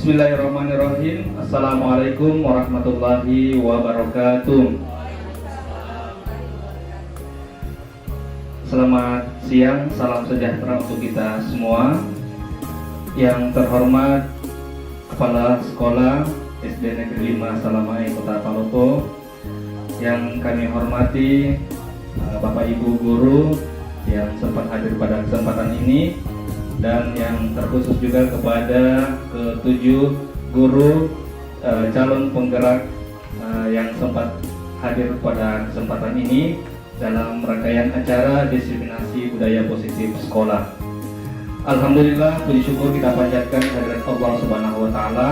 Bismillahirrahmanirrahim. Assalamualaikum warahmatullahi wabarakatuh. Selamat siang, salam sejahtera untuk kita semua. Yang terhormat Kepala Sekolah SD Negeri 5 Salamae Kota Palopo, yang kami hormati Bapak Ibu guru yang sempat hadir pada kesempatan ini, dan yang terkhusus juga kepada ke-7 guru calon penggerak yang sempat hadir pada kesempatan ini dalam rangkaian acara diseminasi budaya positif sekolah. Alhamdulillah, puji syukur kita panjatkan kehadirat Allah Subhanahu wa Ta'ala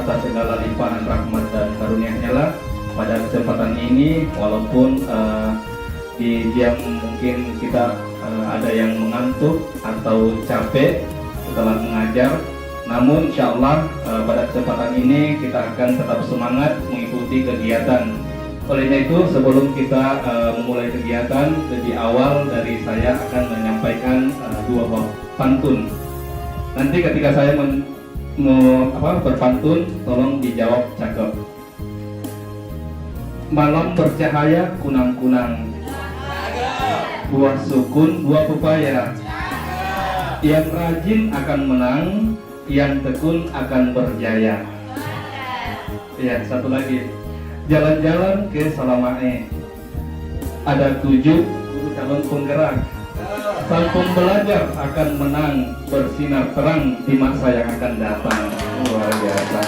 atas segala limpahan rahmat dan karunia-Nya lah pada kesempatan ini, walaupun di jam mungkin kita ada yang mengantuk atau capek setelah mengajar, namun insya Allah pada kesempatan ini kita akan tetap semangat mengikuti kegiatan. Oleh itu, sebelum kita memulai kegiatan, lebih awal dari saya akan menyampaikan dua bab pantun. Nanti ketika saya berpantun, tolong dijawab cakep. Malam bercahaya kunang-kunang, buah sukun, buah pepaya. Yang rajin akan menang, yang tekun akan berjaya. Ya, satu lagi. Jalan-jalan ke Salamae, ada 7 guru calon penggerak. Sang pembelajar akan menang, bersinar terang di masa yang akan datang. Luar biasa.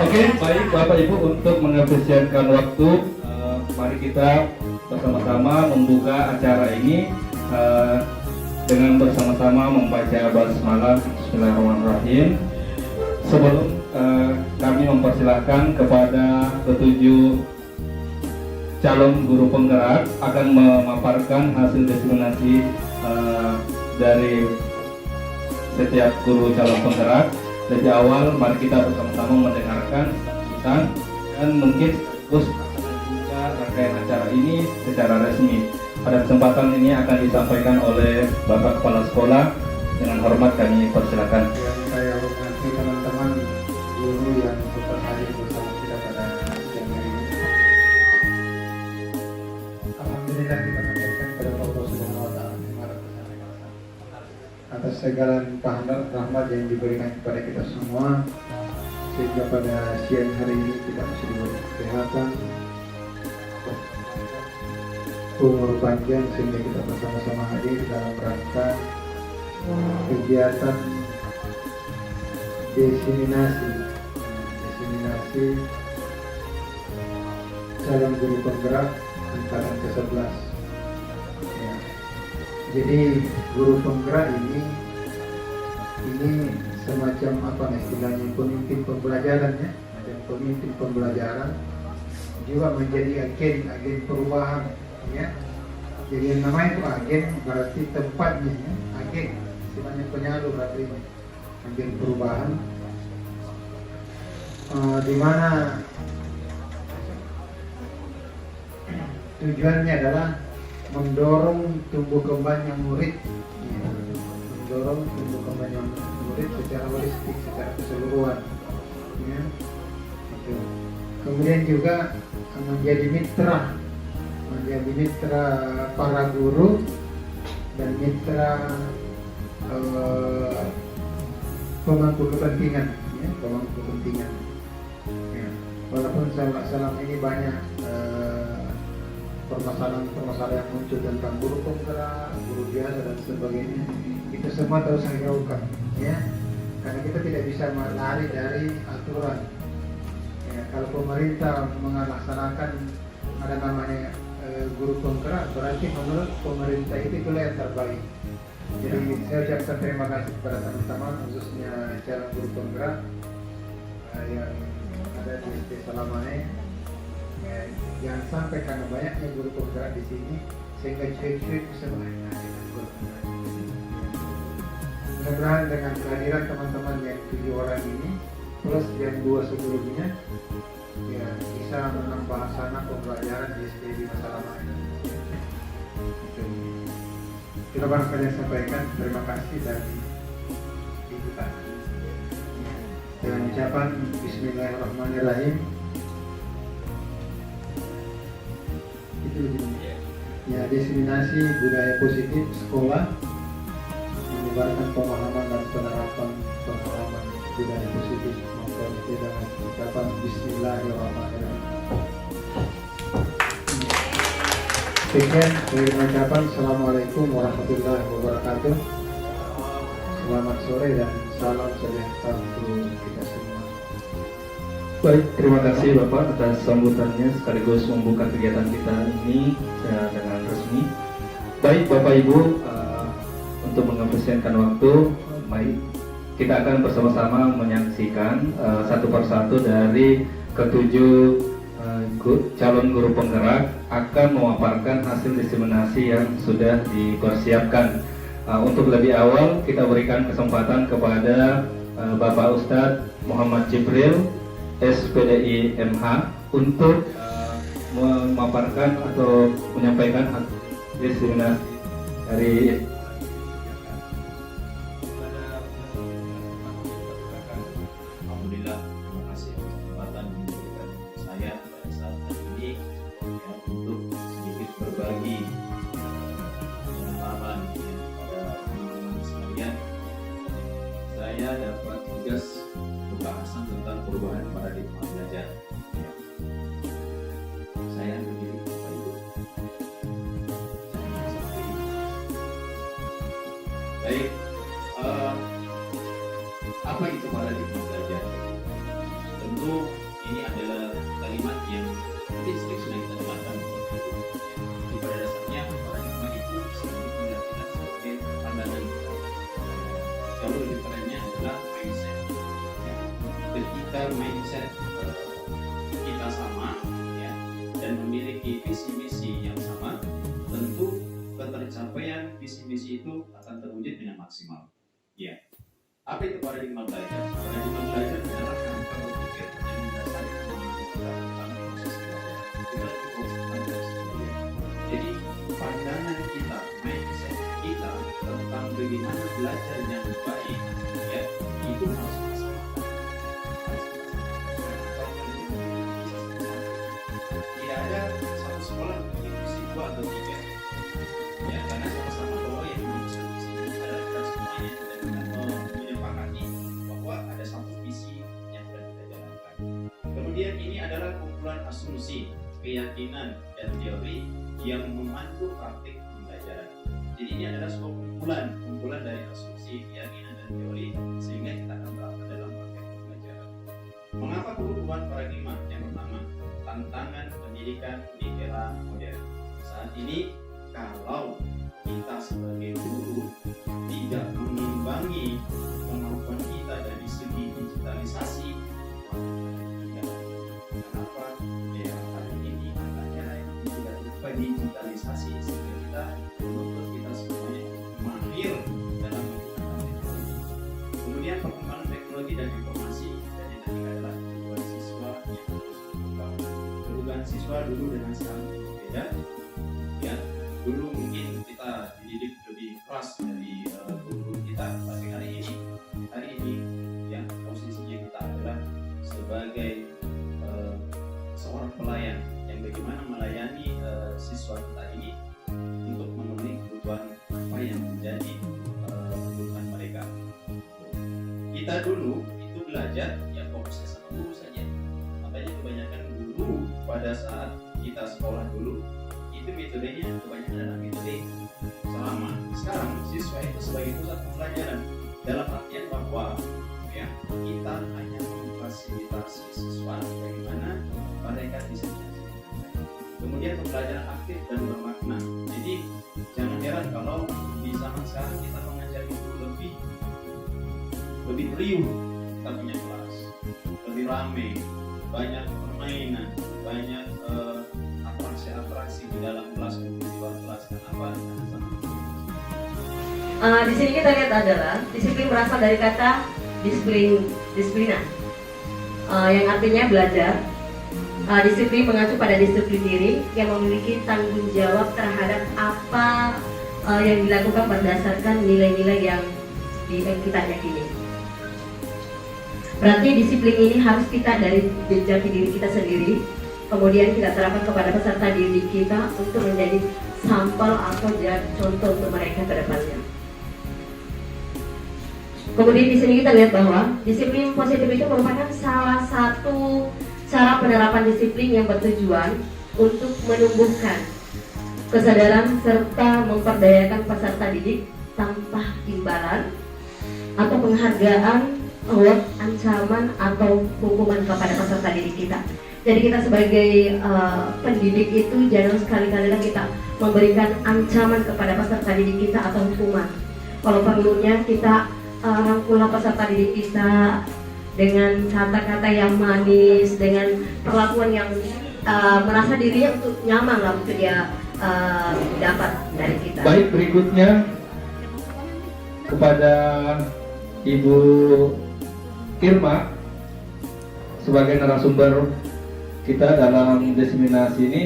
Oke, baik Bapak Ibu, untuk mengefisienkan waktu, mari kita bersama-sama membuka acara ini dengan bersama-sama membaca basmalah. Bismillahirrahmanirrahim. Sebelum kami mempersilahkan kepada ke-7 calon guru penggerak akan memaparkan hasil diseminasi dari setiap guru calon penggerak. Lebih awal, mari kita bersama-sama mendengarkan sambutan dan mungkin terus membuka rangkaian acara ini secara resmi. Pada kesempatan ini akan disampaikan oleh Bapak Kepala Sekolah. Dengan hormat kami persilakan. Yang saya hormati teman-teman guru yang sempat hadir bersama kita pada siang hari ini. Alhamdulillah kita mengucapkan kepada Allah Subhanahu wa Ta'ala atas segala limpahan rahmat yang diberikan kepada kita semua, sehingga pada siang hari ini kita masih diberi kesehatan, umur panjang, sehingga kita bersama-sama hadir dalam rangka kegiatan diseminasi calon guru penggerak angkatan ke-11. Ya. Jadi guru penggerak ini semacam apa istilahnya, pemimpin pembelajaran ya, dan pemimpin pembelajaran juga menjadi agen perubahan ya, Jadi yang namanya itu agen berarti tempatnya, ya. Agen istilahnya penyalur berarti agen perubahan, di mana tujuannya adalah mendorong tumbuh kembangnya murid, ya. Mendorong tumbuh kembangnya murid secara holistik, secara keseluruhan, ya. Gitu. Kemudian juga menjadi mitra para guru dan mitra pemangku kepentingan, ya, pemangku kepentingan. Ya. Walaupun selama ini banyak permasalahan yang muncul tentang guru penggerak, guru biasa dan sebagainya, itu semua harus hiraukan, ya, karena kita tidak bisa lari dari aturan. Ya, kalau pemerintah melaksanakan ada namanya guru penggerak, berarti menurut pemerintah itu yang terbaik. Jadi saya ucapkan terima kasih kepada teman-teman, khususnya calon guru penggerak yang ada di SD Salamane. Ya, jangan sampai karena banyaknya guru penggerak di sini sehingga cuek-cuek bisa dengan guru penggerak. Mudah-mudahan dengan kehadiran teman-teman yang 7 orang ini plus yang 2 sebelumnya, ya, bisa menambah sana pembelajaran di SD di Salamane. Kita barangkali yang sampaikan, terima kasih dan ikutan. Dengan ucapan Bismillahirrahmanirrahim. Itu ya, diseminasi budaya positif sekolah, menyebarkan pemahaman dan penerapan pengalaman budaya positif maupun dengan ucapan Bismillahirrahmanirrahim. Sekian dari ucapan Assalamualaikum warahmatullahi wabarakatuh. Selamat sore dan salam sejahtera untuk kita semua. Baik, terima kasih Bapak atas sambutannya sekaligus membuka kegiatan kita ini dengan resmi. Baik Bapak Ibu, untuk mengefisienkan waktu, baik, kita akan bersama-sama menyaksikan satu persatu dari ketujuh calon guru penggerak akan memaparkan hasil diseminasi yang sudah dipersiapkan. Untuk lebih awal kita berikan kesempatan kepada Bapak Ustadz Muhammad Jibril SPDI MH untuk memaparkan atau menyampaikan hasil diseminasi dari saya dapat tugas pembahasan tentang perubahan paradigma belajar. Saya berdiri Bapak Ibu. Baik, apa itu paradigma belajar? Tentu ini adalah kalimat yang mungkin sering sudah kita dengarkan. Di pada dasarnya paradigma itu disebut diartikan sebagai pandangan. Kalau lebih kerennya adalah mindset. Ketika mindset kita sama, ya, dan memiliki visi misi yang sama, tentu ketercapaian visi misi itu akan terwujud dengan maksimal. Ya. Apa itu paradigma belajar? Paradigma belajar adalah kerangka berpikir yang mendasarkan tentang proses belajar. Jadi pandangan kita, mindset kita tentang bagaimana belajar yang baik, ya, itu harus masalahkan. Tidak ada satu sekolah memiliki visi 2 atau 3, ya, karena sama-sama bahwa yang merumuskan visi itu adalah kita semuanya dan menyepakati bahwa ada satu visi yang sedang kita jalankan. Kemudian ini adalah kumpulan asumsi, keyakinan dan teori yang memandu praktik pembelajaran. Jadi ini adalah sebuah kumpulan dari asumsi, keyakinan dan teori sehingga kita akan terapkan dalam praktik pembelajaran. Mengapa perlu perubahan paradigma? Yang pertama, tantangan pendidikan di era modern. Saat ini kalau kita sebagai guru tidak mengimbangi kemampuan kita dari segi digitalisasi, kenapa era hari ini anaknya juga lupa digitalisasi sehingga kita dulu mungkin kita dididik lebih keras dari guru kita, tapi hari ini ya posisinya kita adalah sebagai seorang pelayan yang bagaimana melayani siswa kita ini untuk memenuhi kebutuhan apa yang menjadi kebutuhan mereka. Kita dulu itu belajar ya fokusnya sama guru saja, makanya kebanyakan guru pada saat kita sekolah dulu itu metodenya kebanyakan adalah metode selama. Sekarang siswa itu sebagai pusat pembelajaran, dalam artian bahwa ya kita hanya memfasilitasi siswa bagaimana mereka bisa kemudian pembelajaran aktif dan bermakna. Jadi jangan heran kalau di zaman sekarang kita mengajar itu lebih riuh, kita punya kelas lebih ramai, banyak permainan, banyak atraksi di dalam kelas maupun di luar kelas. Kenapa? Di sini kita lihat adalah disiplin berasal dari kata disiplina, yang artinya belajar. Disiplin mengacu pada disiplin diri yang memiliki tanggung jawab terhadap apa yang dilakukan berdasarkan nilai-nilai yang kita yakini. Berarti disiplin ini harus kita dari jati diri kita sendiri, kemudian kita terapkan kepada peserta didik kita untuk menjadi sampel atau contoh untuk mereka ke depannya. Kemudian di sini kita lihat bahwa disiplin positif itu merupakan salah satu cara penerapan disiplin yang bertujuan untuk menumbuhkan kesadaran serta memperdayakan peserta didik tanpa imbalan atau penghargaan, award, ancaman atau hukuman kepada peserta didik kita. Jadi kita sebagai pendidik itu jangan sekali-kali kita memberikan ancaman kepada peserta didik kita atau hukuman. Kalau perlunya kita rangkullah peserta didik kita dengan kata-kata yang manis, dengan perlakuan yang merasa dirinya untuk nyaman lah untuk dia dapat dari kita. Baik, berikutnya kepada Ibu Irma sebagai narasumber kita dalam diseminasi ini,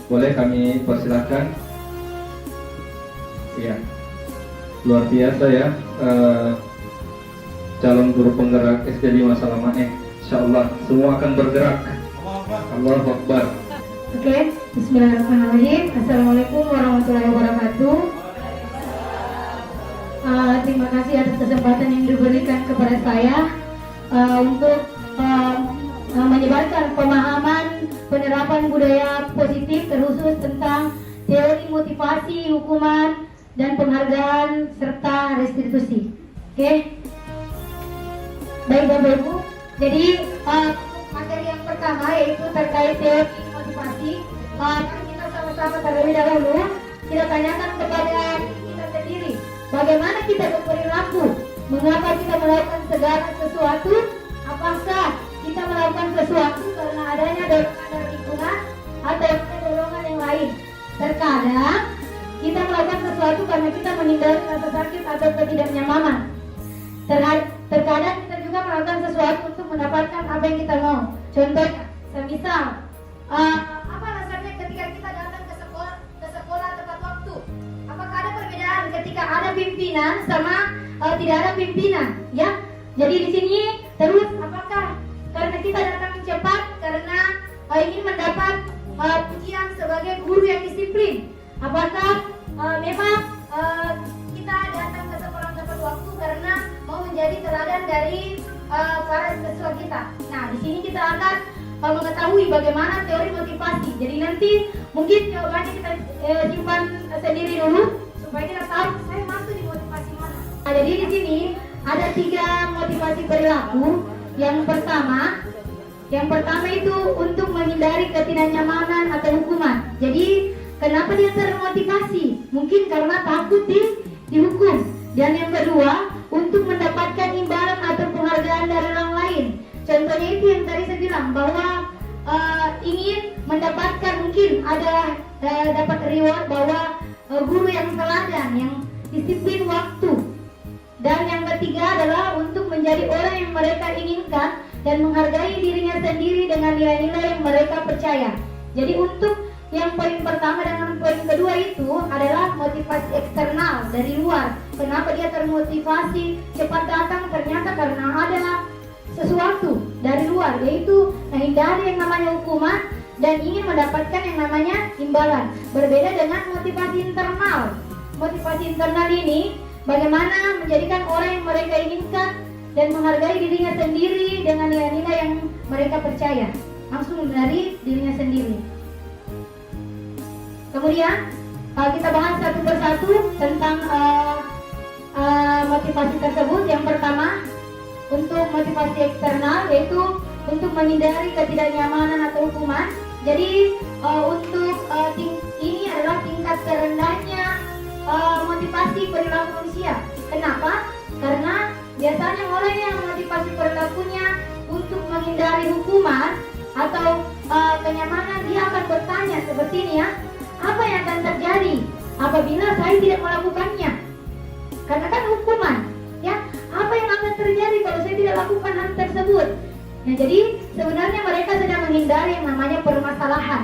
boleh kami persilahkan. Ya, luar biasa ya, calon guru penggerak SD 5 Salamae. Insyaallah semua akan bergerak. Allahu Akbar. Oke, bismillahirrahmanirrahim. Assalamualaikum warahmatullahi wabarakatuh. Terima kasih atas kesempatan yang diberikan kepada saya untuk menyebarkan pemahaman penerapan budaya positif terkhusus tentang teori motivasi, hukuman, dan penghargaan serta restitusi. Oke. Baik Bapak Ibu, jadi materi yang pertama yaitu terkait teori motivasi. Kita sama-sama terlebih dahulu kita tanyakan kepada kita sendiri, bagaimana kita berperilaku, mengapa kita melakukan segala sesuatu, apakah kita melakukan sesuatu karena adanya dorongan dari lingkungan atau dorongan yang lain. Terkadang kita melakukan sesuatu karena kita menghindari rasa sakit atau ketidaknyamanan. Terkadang kita juga melakukan sesuatu untuk mendapatkan apa yang kita mau. Contohnya, semisal apa rasanya ketika kita datang ke sekolah tepat waktu? Apakah ada perbedaan ketika ada pimpinan sama tidak ada pimpinan? Ya, jadi di sini terus apakah karena kita datang cepat karena ingin mendapat pujian sebagai guru yang disiplin? Apakah memang kita datang ke sekolah tepat waktu karena mau menjadi teladan dari para siswa kita? Nah, di sini kita akan mengetahui bagaimana teori motivasi. Jadi nanti mungkin jawabannya kita simpan sendiri dulu supaya kita tahu saya masuk di motivasi mana. Nah, jadi di sini ada 3 motivasi perilaku. Yang pertama itu untuk menghindari ketidaknyamanan atau hukuman. Jadi kenapa dia termotivasi? Mungkin karena takut dihukum. Dan yang kedua, untuk mendapatkan imbalan atau penghargaan dari orang lain. Contohnya itu yang tadi saya bilang bahwa ingin mendapatkan, mungkin ada dapat reward bahwa guru yang teladan, yang disiplin waktu. Dan yang ketiga adalah untuk menjadi orang yang mereka inginkan dan menghargai dirinya sendiri dengan nilai-nilai yang mereka percaya. Jadi untuk yang poin pertama dengan poin kedua itu adalah motivasi eksternal dari luar. Kenapa dia termotivasi cepat datang? Ternyata karena ada sesuatu dari luar, yaitu menghindari yang namanya hukuman dan ingin mendapatkan yang namanya imbalan. Berbeda dengan motivasi internal. Motivasi internal ini bagaimana menjadikan orang yang mereka inginkan dan menghargai dirinya sendiri dengan nilai-nilai yang mereka percaya, langsung dari dirinya sendiri. Kemudian kita bahas satu persatu tentang motivasi tersebut. Yang pertama, untuk motivasi eksternal, yaitu untuk menghindari ketidaknyamanan atau hukuman. Jadi untuk ini adalah tingkat terendahnya motivasi perilaku manusia. Kenapa? Karena biasanya orang yang motivasi perilakunya untuk menghindari hukuman atau kenyamanan, dia akan bertanya seperti ini ya, apa yang akan terjadi apabila saya tidak melakukannya? Karena kan hukuman, ya. Apa yang akan terjadi kalau saya tidak lakukan hal tersebut? Nah, jadi sebenarnya mereka sedang menghindari yang namanya permasalahan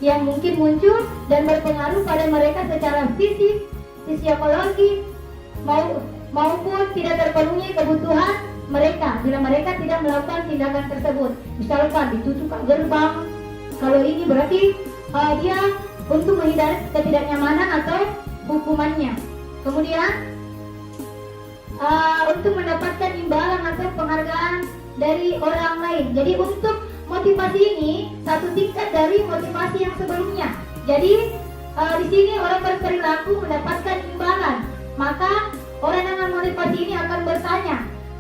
yang mungkin muncul dan berpengaruh pada mereka secara fisik, psikologi, maupun tidak terpenuhi kebutuhan mereka bila mereka tidak melakukan tindakan tersebut. Misalkan ditutup gerbang, kalau ini berarti dia untuk menghindari ketidaknyamanan atau hukumannya. Kemudian untuk mendapatkan imbalan atau penghargaan dari orang lain. Jadi untuk motivasi ini satu tingkat dari motivasi yang sebelumnya. Jadi di sini orang berperilaku mendapatkan imbalan, maka orang dengan motivasi ini akan bertanya,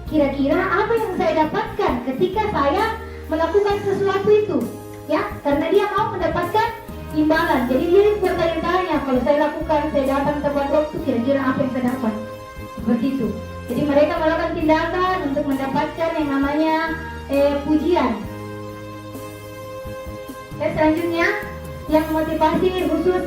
kira-kira apa yang saya dapatkan ketika saya melakukan sesuatu itu? Ya, karena dia mau mendapatkan imbalan. Jadi dia bertanya-tanya, kalau saya lakukan, saya datang tepat waktu, kira-kira apa yang saya dapat? Seperti itu. Jadi mereka melakukan tindakan untuk mendapatkan yang namanya pujian. Selanjutnya, yang motivasi khusus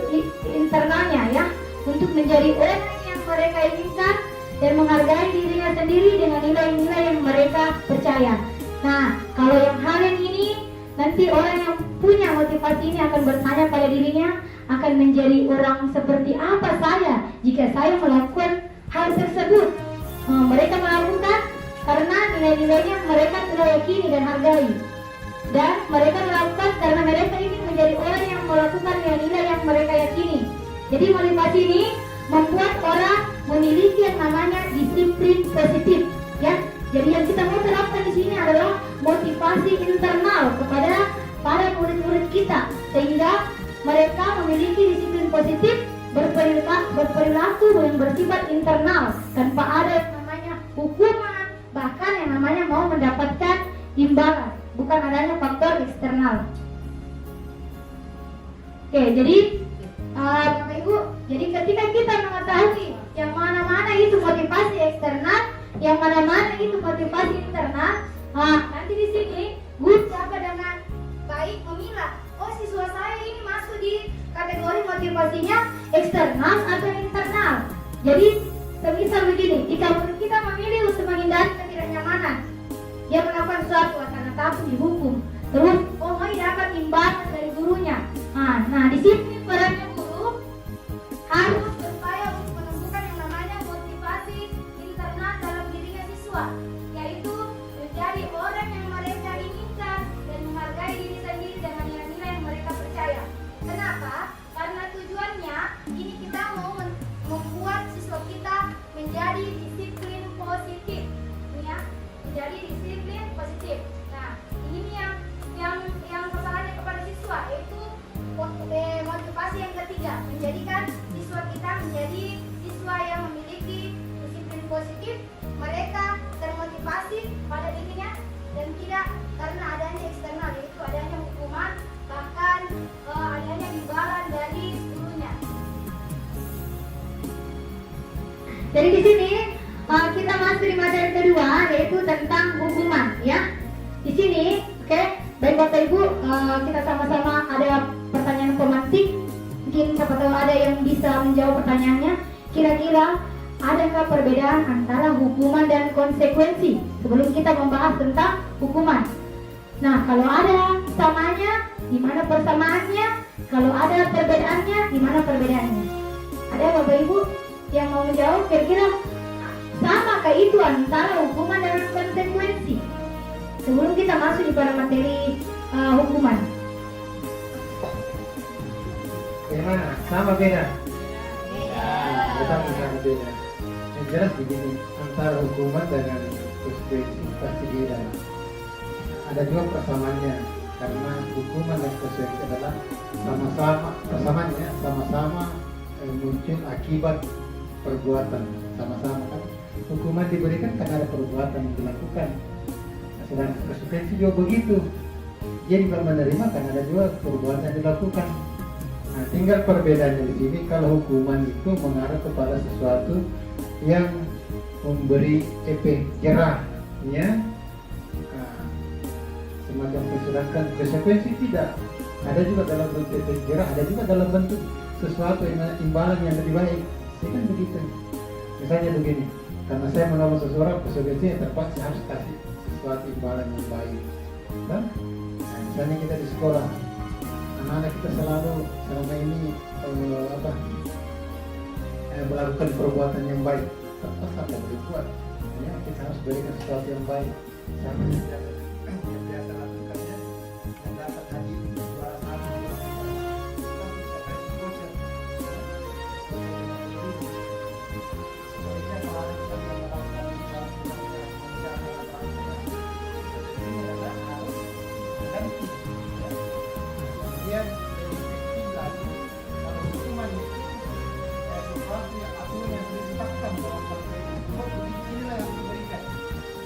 internalnya ya, untuk menjadi orang yang mereka inginkan dan menghargai dirinya sendiri dengan nilai-nilai yang mereka percaya. Nah, kalau yang hal yang ini, nanti orang yang punya motivasi ini akan bertanya pada dirinya, akan menjadi orang seperti apa saya jika saya melakukan hal tersebut. Mereka melakukan karena nilai-nilainya mereka sudah yakini dan hargai. Dan mereka melakukan karena mereka ingin menjadi orang yang melakukan nilai-nilai yang mereka yakini. Jadi motivasi ini membuat orang memiliki yang namanya disiplin positif, ya. Jadi yang kita mau terapkan di sini adalah motivasi internal kepada para murid-murid kita, sehingga mereka memiliki disiplin positif, berperilaku yang bersifat internal tanpa ada yang namanya hukuman, bahkan yang namanya mau mendapatkan imbalan, bukan adanya faktor eksternal. Oke, jadi Bapak Ibu, jadi ketika kita mengetahui yang mana-mana itu motivasi eksternal, yang mana-mana itu motivasi internal, nanti di sini guru dapat dengan baik memilah, oh siswa saya ini masuk di kategori motivasinya eksternal atau internal. Jadi semisal begini, jika kita memilih untuk menghindari ketidaknyamanan, dia melakukan sesuatu karena takut dihukum, terus oh mau dapat imbalan dari gurunya. Nah di sini perannya guru harus berupaya untuk menumbuhkan yang namanya motivasi internal dalam dirinya siswa, yaitu menjadi orang yang mereka inginkan dan menghargai diri sendiri dengan nilai-nilai yang mereka percaya. Kenapa? Karena tujuannya ini kita mau membuat siswa kita menjadi disiplin positif, ya, menjadi disiplin positif. Nah, ini yang masalahnya kepada siswa, yaitu motivasi yang ketiga, menjadikan siswa kita menjadi siswa yang memiliki disiplin positif. Mereka termotivasi pada dirinya dan tidak karena adanya eksternal, yaitu adanya hukuman, bahkan adanya imbalan dari gurunya. Jadi di sini kita masuk di materi kedua, yaitu tentang hukuman, ya. Di sini, oke, baik Bapak Ibu, kita sama-sama ada pertanyaan pemantik. Mungkin siapa tahu ada yang bisa menjawab pertanyaannya. Kira-kira adakah perbedaan antara hukuman dan konsekuensi sebelum kita membahas tentang hukuman? Nah, kalau ada samanya, di mana persamaannya? Kalau ada perbedaannya, di mana perbedaannya? Ada Bapak Ibu yang mau menjawab kira-kira sama kayak itu antara hukuman dan konsekuensi? Sebelum kita masuk di pada materi hukuman. Bagaimana? Sama beda? Sama beda. Yang jelas begini, antara hukuman dengan konsekuensi pasti beda. Ada juga persamaannya, karena hukuman dan konsekuensi adalah sama-sama muncul akibat perbuatan, sama-sama kan. Hukuman diberikan karena ada perbuatan yang dilakukan. Nah, sedangkan konsekuensi juga begitu. Dia juga menerima karena ada juga perbuatan yang dilakukan. Nah, tinggal perbedaannya di sini. Kalau hukuman itu mengarah kepada sesuatu yang memberi efek jerah, ya, semacam sedangkan konsekuensi tidak. Ada juga dalam bentuk efek jerah, ada juga dalam bentuk sesuatu yang imbalan yang lebih baik. Ini kan begitu. Misalnya begini, karena saya menolong seseorang, konsekuensinya terpaksa harus kasih sesuatu imbalan yang baik. Kan? Nah, misalnya kita di sekolah, anak-anak kita selalu selama ini melakukan perbuatan yang baik, terpaksa apa berbuat. Ya, kita harus berikan sesuatu yang baik. Sama yang biasa lakukannya, yang dapat hadiah juara satu, kita kasih voucher. Sebaliknya kalau ada kita yang melakukan ini adalah harus ganti. Kemudian lagi kalau hukuman itu sesuatu yang aturan yang sudah ditetapkan dalam peraturan inilah yang diberikan.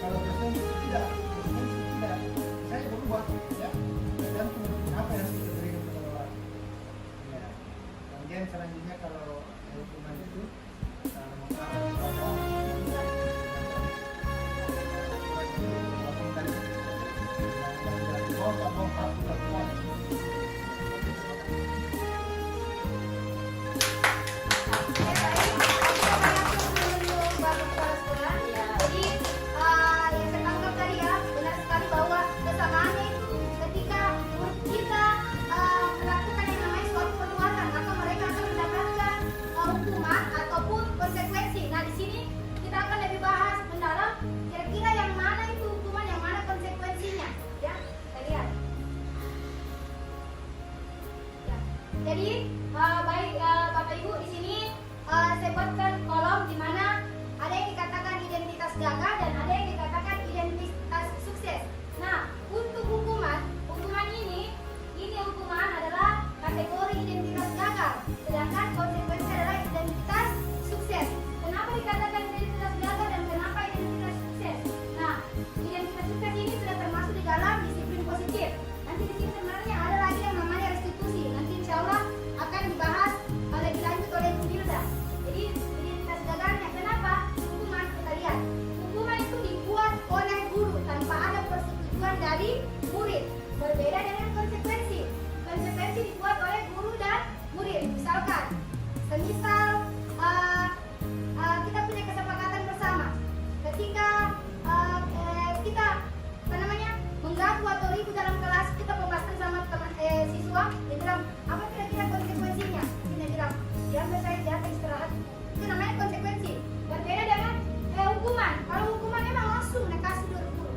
Kalau konsekuensi tidak, saya berubah, ya, tergantung apa yang kita berikan kepada orang. Ya. Kemudian selanjutnya kalau hukuman itu jadi baik Bapak Ibu di sini saya buatkan kolom di mana ada yang dikatakan identitas gagal dan ada yang dikatakan identitas sukses. Nah, untuk hukuman ini hukuman adalah kategori identitas gagal, sedangkan konsekuensi adalah identitas sukses. Kenapa dikatakan identitas gagal dan kenapa identitas sukses? Nah, identitas sukses ini sudah termasuk di dalam disiplin positif. Nanti di sini sebenarnya ada lagi yang namanya restitusi. Nanti insya Allah akan dibahas lebih lanjut oleh Bu Hilda. Jadi identitas gagalnya kenapa? Hukuman, kita lihat. Hukuman itu dibuat oleh guru tanpa ada persetujuan dari murid. Berbeda dengan konsekuensi. Konsekuensi dibuat oleh guru dan murid. Misalkan, semisal kita punya kesepakatan bersama. Ketika kita mengganggu atau ribut dalam kelas, kita pembahasan sama teman siswa, dia bilang apa kira-kira konsekuensinya? Dia bilang diambil saya jatuh istirahat. Itu namanya konsekuensi. Berbeda dengan hukuman. Kalau hukuman memang langsung kasih guru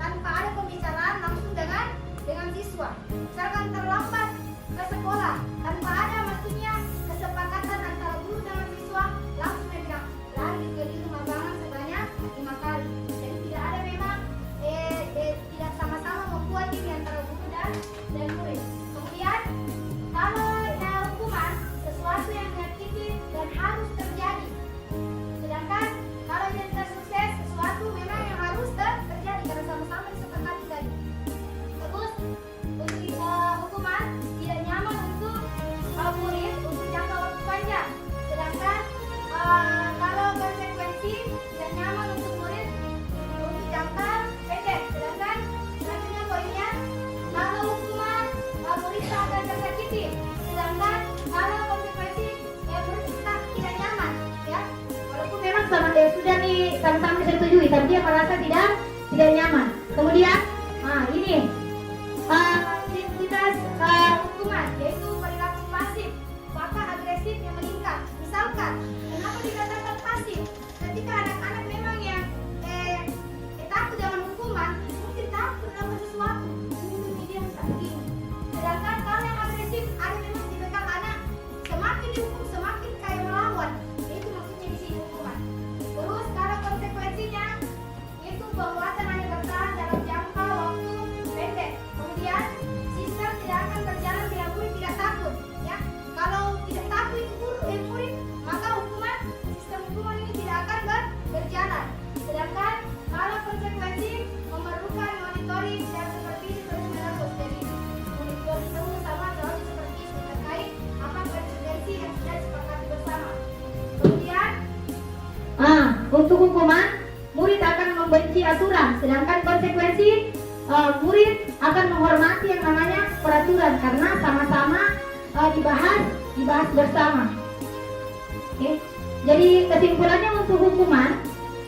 tanpa ada pembicaraan langsung dengan siswa. Misalkan terlambat ke sekolah tanpa ada maksudnya kesepakatan antara guru dan siswa, langsung dia bilang lari ke rumah bangun sebanyak 5 kali. Jadi tidak ada memang tidak sama-sama membuat ini antara guru dan murid. Kemudian kalau hukuman sesuatu yang menyakiti dan harus terjadi. Sedangkan kalau identitas sukses sesuatu memang yang harus terjadi karena sama-sama disepakati tadi. Terus untuk hukuman tidak nyaman untuk murid untuk jangka waktu panjang. Sedangkan kalau konsekuensi tidak nyaman untuk murid untuk jangka pendek. Sedangkan selanjutnya poinnya kalau hukuman murid akan tersakiti. Sedangkan kalau konsekuensi murid tidak nyaman, ya. Walaupun memang sudah sama-sama disetujui, tapi dia merasa tidak nyaman. Kemudian ini identitas hukuman yaitu untuk hukuman, murid akan membenci aturan, sedangkan konsekuensi murid akan menghormati yang namanya peraturan karena sama-sama dibahas bersama. Oke. Jadi kesimpulannya untuk hukuman,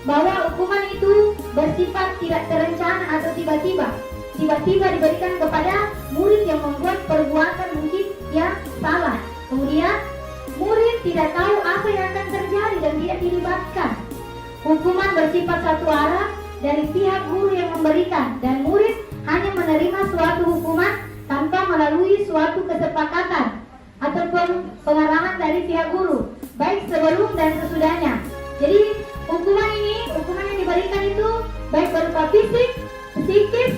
bahwa hukuman itu bersifat tidak terencana atau tiba-tiba diberikan kepada murid yang membuat perbuatan mungkin yang salah. Kemudian murid tidak tahu apa yang akan terjadi dan tidak dilibatkan. Hukuman bersifat satu arah dari pihak guru yang memberikan, dan murid hanya menerima suatu hukuman tanpa melalui suatu kesepakatan ataupun pengarahan dari pihak guru, baik sebelum dan sesudahnya. Jadi hukuman yang diberikan itu baik berupa fisik, psikis,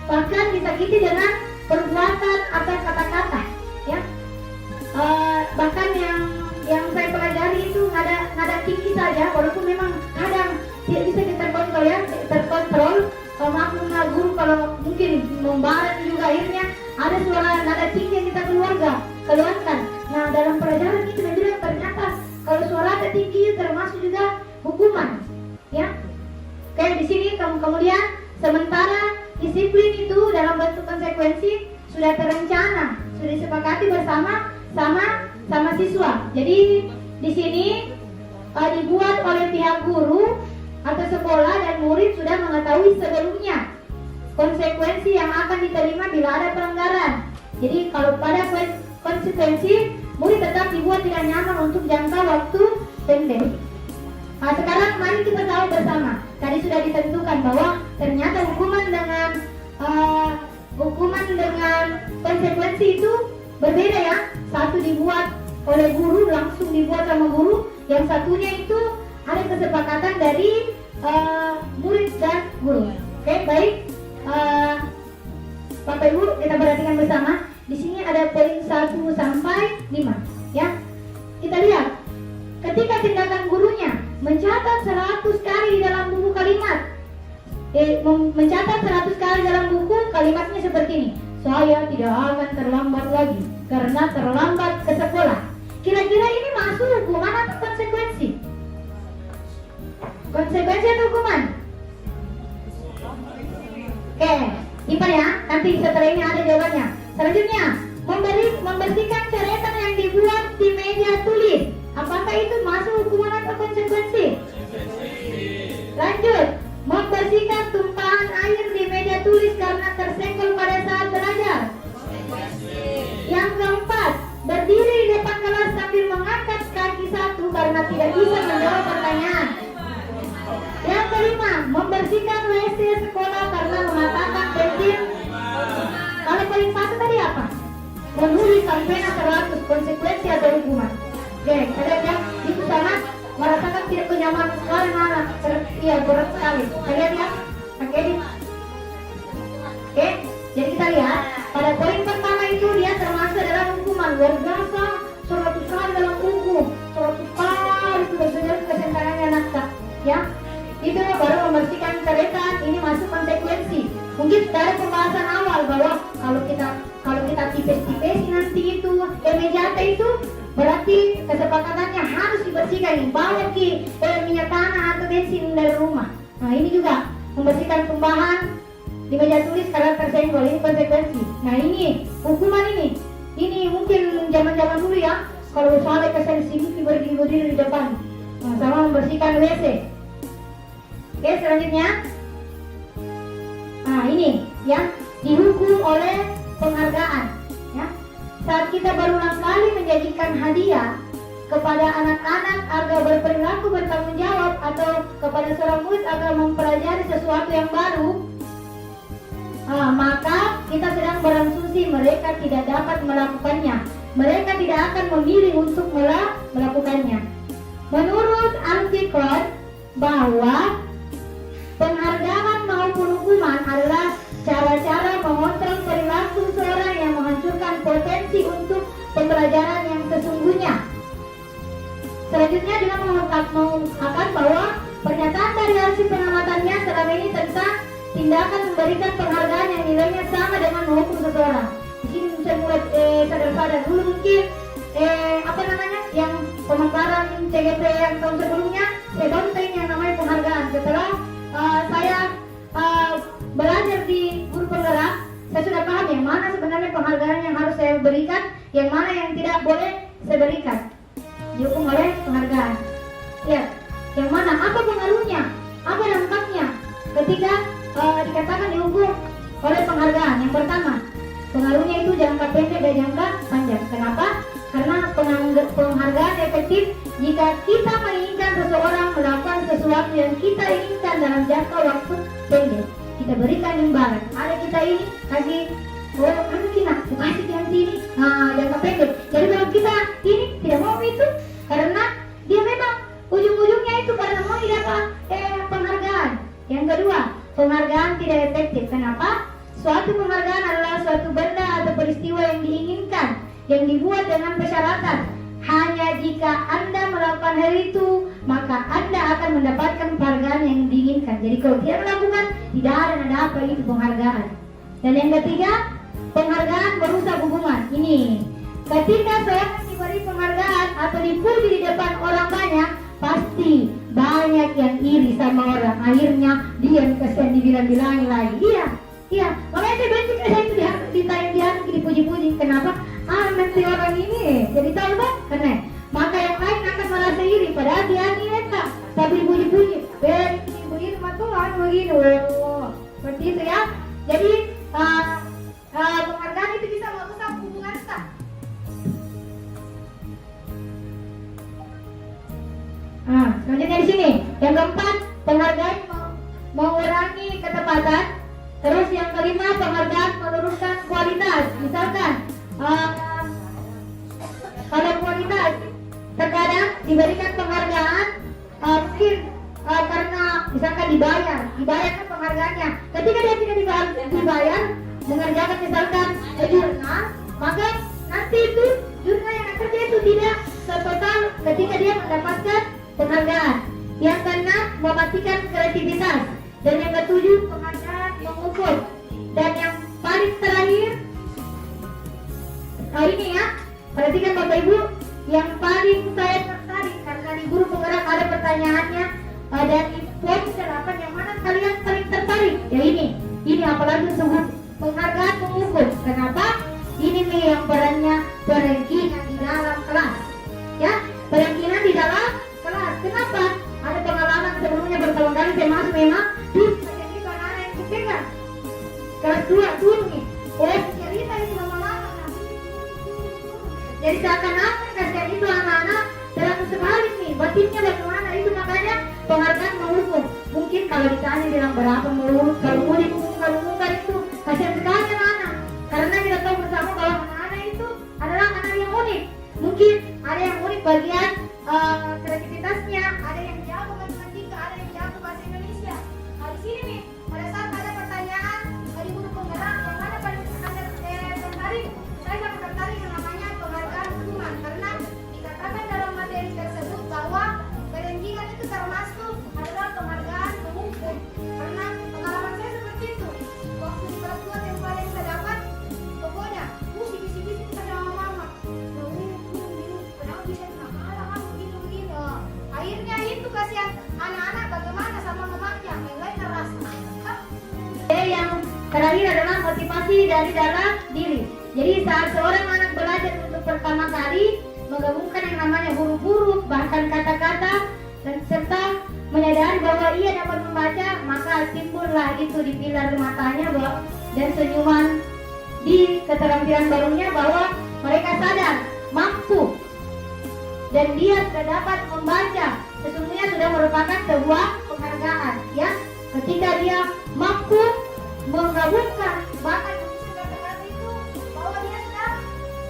bahkan disakiti dengan perbuatan atau kata-kata, ya. Bahkan yang saya pelajari itu nada tinggi saja, walaupun memang kadang tidak bisa terkontrol, ya, terkontrol. Maklum guru kalau mungkin membarat juga akhirnya ada suara nada tinggi yang kita keluarkan. Nah, dalam pelajaran itu bilang ternyata kalau suara nada tinggi termasuk juga hukuman, ya. Kayak di sini kemudian sementara disiplin itu dalam bentuk konsekuensi sudah terencana, sudah disepakati bersama sama siswa. Jadi di sini dibuat oleh pihak guru atau sekolah, dan murid sudah mengetahui sebelumnya konsekuensi yang akan diterima bila ada pelanggaran. Jadi kalau pada konsekuensi, murid tetap dibuat tidak nyaman untuk jangka waktu pendek. Nah, sekarang mari kita tahu bersama. Tadi sudah ditentukan bahwa ternyata hukuman dengan konsekuensi itu berbeda, ya. Satu dibuat oleh guru, langsung dibuat sama guru. Yang satunya itu ada kesepakatan dari murid dan guru. Oke, baik. Bapak Ibu, kita perhatikan bersama. Di sini ada poin 1 sampai 5, ya. Kita lihat. Ketika tindakan gurunya mencatat 100 kali di dalam buku kalimat, mencatat 100 kali dalam buku kalimatnya seperti ini. Saya tidak akan terlambat lagi karena terlambat ke sekolah. Kira-kira ini masuk hukuman atau konsekuensi? Konsekuensi atau hukuman? Oke, simpan ya. Nanti setelah ini ada jawabannya. Selanjutnya, membersihkan coretan yang dibuat di meja tulis. Apakah itu masuk hukuman atau konsekuensi? Lanjut, membersihkan tumpahan air di meja tulis karena tersenggol pada saat belajar. Yang keempat, berdiri di depan kelas sambil mengangkat kaki satu karena tidak bisa menjawab pertanyaan. Yang kelima, membersihkan WC sekolah karena mematahkan pensil. Kalau paling satu tadi apa? Menulis sampai 100, konsekuensi atau hukuman. Oke, kalian ya, itu sangat merasakan tidak kenyamanan sekali, mana? Iya, berat sekali. Kalian ya, oke. Oke, jadi kita lihat pada poin pertama itu dia termasuk dalam hukuman luar biasa, 100 kali dalam buku, 100 kali itu bersejarah kesentangannya naskah, ya. Itu baru membersihkan coretan, ini masuk konsekuensi. Mungkin sudah ada pembahasan awal bahwa kalau kita tipis-tipis nanti itu meja itu berarti kesepakatannya harus dibersihkan, bawa minyak tanah atau bensin dari rumah. Nah, ini juga membersihkan tumbahan di meja tulis karena tersenggol, ini konsekuensi. Nah, ini hukuman ini mungkin zaman-zaman dulu, ya, kalau sampai ke CCTV berdiri di depan, nah, sama membersihkan WC. Oke, selanjutnya, nah ini ya, dihukum oleh penghargaan, ya. Saat kita berulang kali menjanjikan hadiah kepada anak-anak agar berperilaku bertanggung jawab atau kepada seorang murid agar mempelajari sesuatu yang baru, maka kita sedang berasumsi mereka tidak dapat melakukannya. Mereka tidak akan memilih untuk melakukannya. Menurut Alkitab bahwa penghargaan maupun hukuman adalah cara-cara mengontrol perilaku seorang yang menghancurkan potensi untuk pembelajaran yang sesungguhnya. Selanjutnya juga mengungkapkan bahwa pernyataan dari hasil pengamatannya selama ini tentang tindakan memberikan penghargaan yang nilainya sama dengan menghukum seseorang. Di sini saya mulai sadar-sadar dulu mungkin yang pemekaran CGP yang tahun sebelumnya saya baru tahu yang namanya penghargaan. Setelah saya belajar di guru penggerak, saya sudah paham yang mana sebenarnya penghargaan yang harus saya berikan, yang mana yang tidak boleh saya berikan. Dihukum oleh penghargaan. Ya, yang mana? Apa pengaruhnya? Apa dampaknya? Ketika dikatakan dihukum oleh penghargaan. Yang pertama, pengaruhnya itu jangka pendek dan jangka panjang. Kenapa? Karena penghargaan efektif jika kita menginginkan seseorang melakukan sesuatu yang kita inginkan dalam jangka waktu pendek. Kita berikan imbalan. Ada kita ini kasih, kita kasih yang sini, jangka pendek. Jadi kalau kita ini tidak mau itu, karena dia memang ujung-ujungnya itu karena mau dapat penghargaan. Yang kedua, penghargaan tidak efektif. Kenapa? Suatu penghargaan adalah suatu benda atau peristiwa yang diinginkan, yang dibuat dengan persyaratan. Hanya jika Anda melakukan hal itu, maka Anda akan mendapatkan penghargaan yang diinginkan. Jadi kalau tidak melakukan, tidak ada apa itu penghargaan. Dan yang ketiga, penghargaan merusak hubungan. Ini, ketika seorang diberi penghargaan atau dipuji di depan orang banyak, pasti banyak yang iri sama orang. Akhirnya dia kesian dibilang-bilangi lagi. Iya, makanya saya benci saya itu ditayang-tayang, dipuji-puji. Kenapa? Nanti orang ini jadi tahu kan? Karena maka yang lain akan merasa iri, padahal dia nilai tapi dipuji-puji. Begini sama Tuhan begini. Seperti itu ya. Jadi penghargaan itu bisa merusak hubungan kita. Selanjutnya di sini, yang keempat, penghargaan mengurangi ketepatan. Terus yang kelima, penghargaan menurunkan kualitas. Misalkan, kalau kualitas terkadang diberikan penghargaan, mungkin karena misalkan dibayar kan penghargaannya. Ketika dia tidak dibayar, mengerjakan misalkan jurnal, maka nanti itu jurnal yang kerja itu tidak setotal ketika dia mendapatkan penghargaan. Yang keenam, mematikan kreativitas. Dan yang ketujuh, penghargaan mengukur. Dan yang paling terakhir, ini ya, perhatikan Bapak Ibu, yang paling saya tertarik karena di guru penggerak ada pertanyaannya, dan di poin 8 yang mana kalian paling tertarik? Ya ini apalagi sebut penghargaan mengukur. Kenapa? Ini nih yang perannya perankingan di dalam kelas. Ya, perankingan di dalam kelas. Kenapa? Ada pengalaman sebelumnya berkali-kali saya masuk memang kasihan itu anak-anak yang kupegang kelas 2 dulu nih. Cerita itu lama-lama. Jadi seakan-akan kasihan itu anak-anak terlalu sekali nih. Batinnya bagaimana itu, makanya penghargaan mengukur. Mungkin kalau ditanya bilang berapa mulut, kalau mau dibuka itu kasihan sekali anak-anak. Karena kita tahu bersama kalau anak-anak itu adalah anak yang unik. Mungkin ada yang unik bagian kreativitasnya, ada yang jago matematika, ada yang jago bahasa Indonesia. Nah di sini nih, pada saat ada pertanyaan dari guru penggerak yang mana paling tertarik, saya sangat tertarik yang namanya penghargaan hubungan, karena dikatakan dalam materi tersebut bahwa kerenjingan itu termasuk adalah penghargaan mengukur. Karena pengalaman saya seperti itu, waktu di kelas 2 yang paling saya dapat, pokoknya bisik-bisik sama mama. Kenapa bisa kalah begini. Akhirnya itu kasihan anak-anak bagaimana sama mamanya, yang lain terasa. Yang terakhir adalah motivasi dari dalam diri. Jadi saat seorang anak belajar untuk pertama kali menggabungkan yang namanya huruf-huruf, bahkan kata-kata, dan serta menyadari bahwa ia dapat membaca, maka timbullah itu di pilar matanya dan senyuman di keterampilan barunya bahwa mereka sadar, mampu, dan dia sudah dapat membaca. Sesungguhnya sudah merupakan sebuah penghargaan, ya. Ketika dia mampu menggabungkan, bahkan bisa kata-kata itu bahwa dia sudah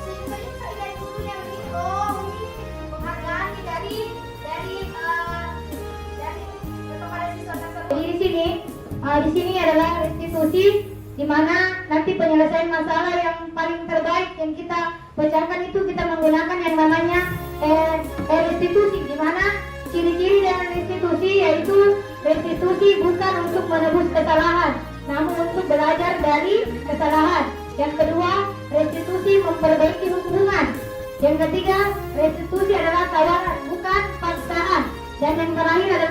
senyum-senyum dari gurunya begini. Ini penghargaan dari kepada siswa tersebut. Jadi di sini adalah restitusi, di mana nanti penyelesaian masalah yang paling terbaik yang kita pecahkan itu kita menggunakan yang namanya restitusi, di mana ciri-ciri dari restitusi yaitu restitusi bukan untuk menebus kesalahan, namun untuk belajar dari kesalahan. Yang kedua, restitusi memperbaiki hubungan. Yang ketiga, restitusi adalah tawaran bukan paksaan. Dan yang terakhir adalah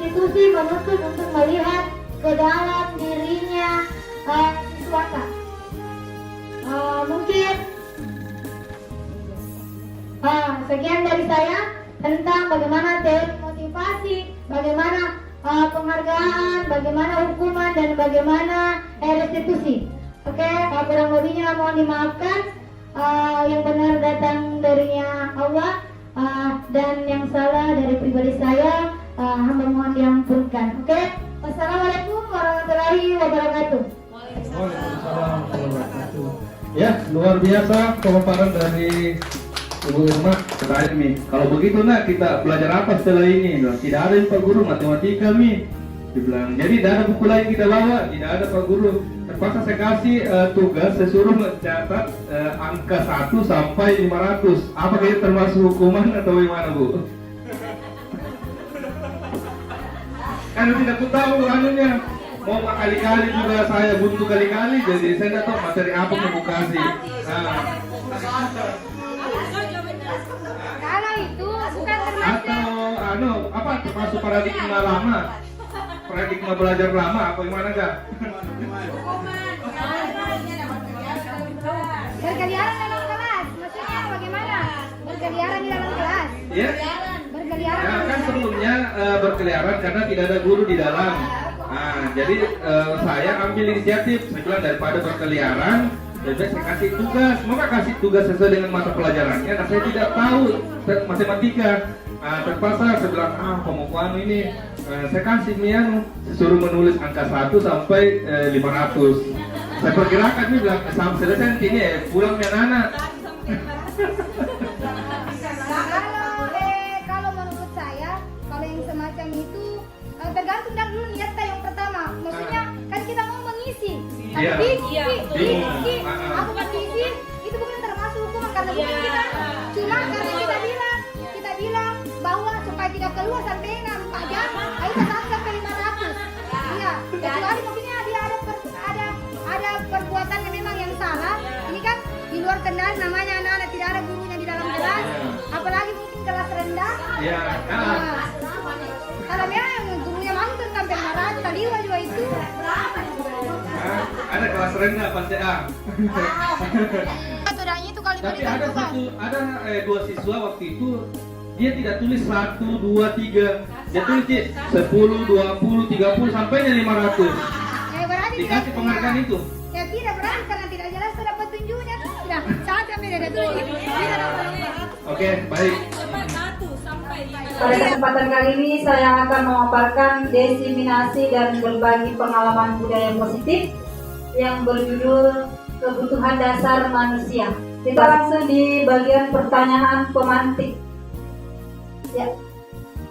restitusi menuntut untuk melihat ke dalam dirinya siswa. Mungkin sekian dari saya tentang bagaimana teori motivasi, bagaimana penghargaan, bagaimana hukuman, dan bagaimana restitusi. Oke, kurang lebihnya mohon dimaafkan. Yang benar datang darinya Allah, dan yang salah dari pribadi saya, hamba mohon diampunkan. Oke, wassalamualaikum warahmatullahi wabarakatuh. Waalaikumsalam warahmatullahi wabarakatuh. Ya, luar biasa pemaparan dari Ibu Irma. Terakhir nih, kalau begitu nak kita belajar apa setelah ini? Tidak ada Pak Guru, matematika nih. Dibilang, jadi tidak ada buku lain kita bawa, tidak ada Pak Guru. Terpaksa saya kasih tugas, saya suruh mencatat angka 1 sampai 500. Apakah itu termasuk hukuman atau bagaimana Bu? Kan tidak tahu anunya. Mau kali-kali juga saya buntu kali-kali, jadi saya tidak tahu materi apa yang mau kasih. Kalau itu bukan termasuk Atau apa termasuk paradigma lama? Paradigma belajar lama apa gimana enggak? berkeliaran dalam kelas. Maksudnya bagaimana? Berkeliaran di dalam kelas. Ya? Berkeliaran. Ya kan sebelumnya berkeliaran karena tidak ada guru di dalam. Nah, jadi saya ambil inisiatif. Saya bilang daripada berkeliaran, jadi saya kasih tugas. Maka kasih tugas sesuai dengan mata pelajarannya. Nah, saya tidak tahu matematika. Terpaksa saya bilang, pemukuan ini saya kasih Mian, suruh menulis angka 1 sampai 500. Saya perkirakan nih bilang sampai selesai ini pulang Mian anak. Kalau menurut saya, kalau yang semacam itu tergantung dari dulu niatnya yang pertama. Maksudnya kan kita mau mengisi. Iya. Tapi Bingung. aku mengisi itu bukan termasuk hukuman karena bukan kita. Cuma karena kita bilang bahwa supaya tidak keluar sampai 4 jam, ayo kita sampai 500. Iya. Kecuali maksudnya dia ada perbuatan yang memang yang salah. Ini kan di luar kendali, namanya anak-anak tidak ada gurunya di dalam kelas, apalagi mungkin kelas rendah. Iya. Kalau memang yang gurunya langsung sampai marah, tadi juga itu. Ada kelas rendah pasti A. Aturannya itu kali Tapi ada dua siswa waktu itu dia tidak tulis 1, 2, 3. Dia tulis 10, 20, 30 sampai 500. Berarti Dikasih penghargaan itu. Ya tidak berarti karena tidak jelas sudah petunjuknya. Tidak, saat yang tidak tulis. Tidak dapat. Oke, baik. Pada kesempatan kali ini saya akan memaparkan diseminasi dan berbagi pengalaman budaya positif yang berjudul Kebutuhan Dasar Manusia. Kita langsung di bagian pertanyaan pemantik. Ya.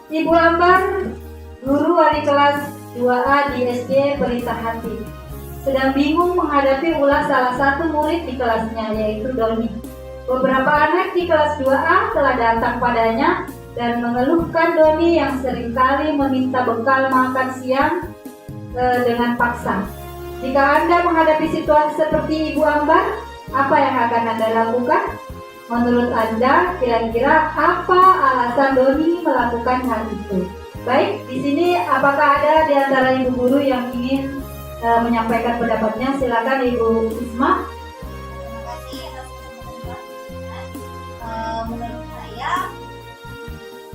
Ibu Ambar, guru wali kelas 2A di SD Pelita Hati, sedang bingung menghadapi ulah salah satu murid di kelasnya, yaitu Doni. Beberapa anak di kelas 2A telah datang padanya dan mengeluhkan Doni yang seringkali meminta bekal makan siang dengan paksa. Jika Anda menghadapi situasi seperti Ibu Ambar, apa yang akan Anda lakukan? Menurut Anda, kira-kira apa alasan Doni melakukan hal itu? Baik, di sini apakah ada di antara ibu guru yang ingin menyampaikan pendapatnya? Silakan Ibu Isma. Terima kasih atas kesempatan. Menurut saya,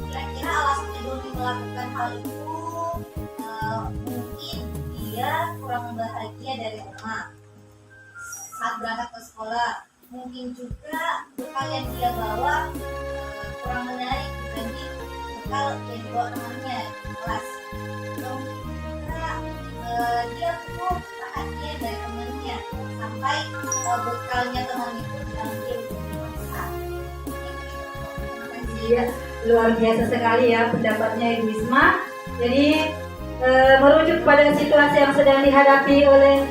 kira-kira alasan Doni melakukan hal itu mungkin dia kurang bahagia dari rumah saat berangkat ke sekolah. Mungkin juga bekal yang dia bawa kurang menarik dibanding bekal yang dibawa temannya di kelas. Atau mungkin juga dia butuh perhatian dari temannya sampai bekalnya teman itu diambil paksa. Iya, luar biasa sekali ya pendapatnya Ibu Isma. Jadi merujuk pada situasi yang sedang dihadapi oleh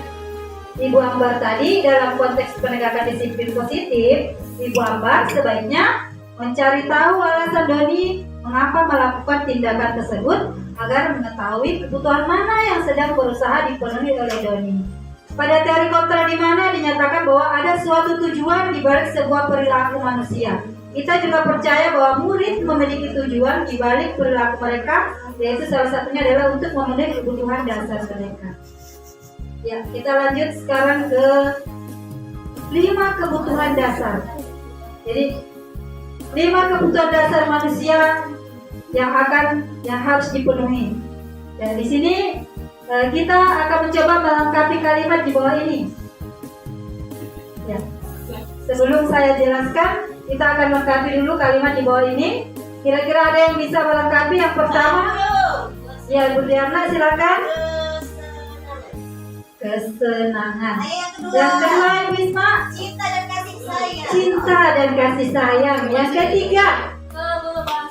Ibu Ambar tadi dalam konteks penegakan disiplin positif, Ibu Ambar sebaiknya mencari tahu alasan Doni mengapa melakukan tindakan tersebut agar mengetahui kebutuhan mana yang sedang berusaha dipenuhi oleh Doni. Pada teori kontra di mana dinyatakan bahwa ada suatu tujuan di balik sebuah perilaku manusia. Kita juga percaya bahwa murid memiliki tujuan di balik perilaku mereka, yaitu salah satunya adalah untuk memenuhi kebutuhan dasar mereka. Ya, kita lanjut sekarang ke 5 kebutuhan dasar. Jadi 5 kebutuhan dasar manusia yang harus dipenuhi. Dan di sini kita akan mencoba melengkapi kalimat di bawah ini. Ya. Sebelum saya jelaskan, kita akan melengkapi dulu kalimat di bawah ini. Kira-kira ada yang bisa melengkapi? Yang pertama, ya Bu Diana silakan. Kesenangan. Yang kedua Ibu Isma, Cinta dan kasih sayang. cinta dan kasih sayang. Yang ketiga,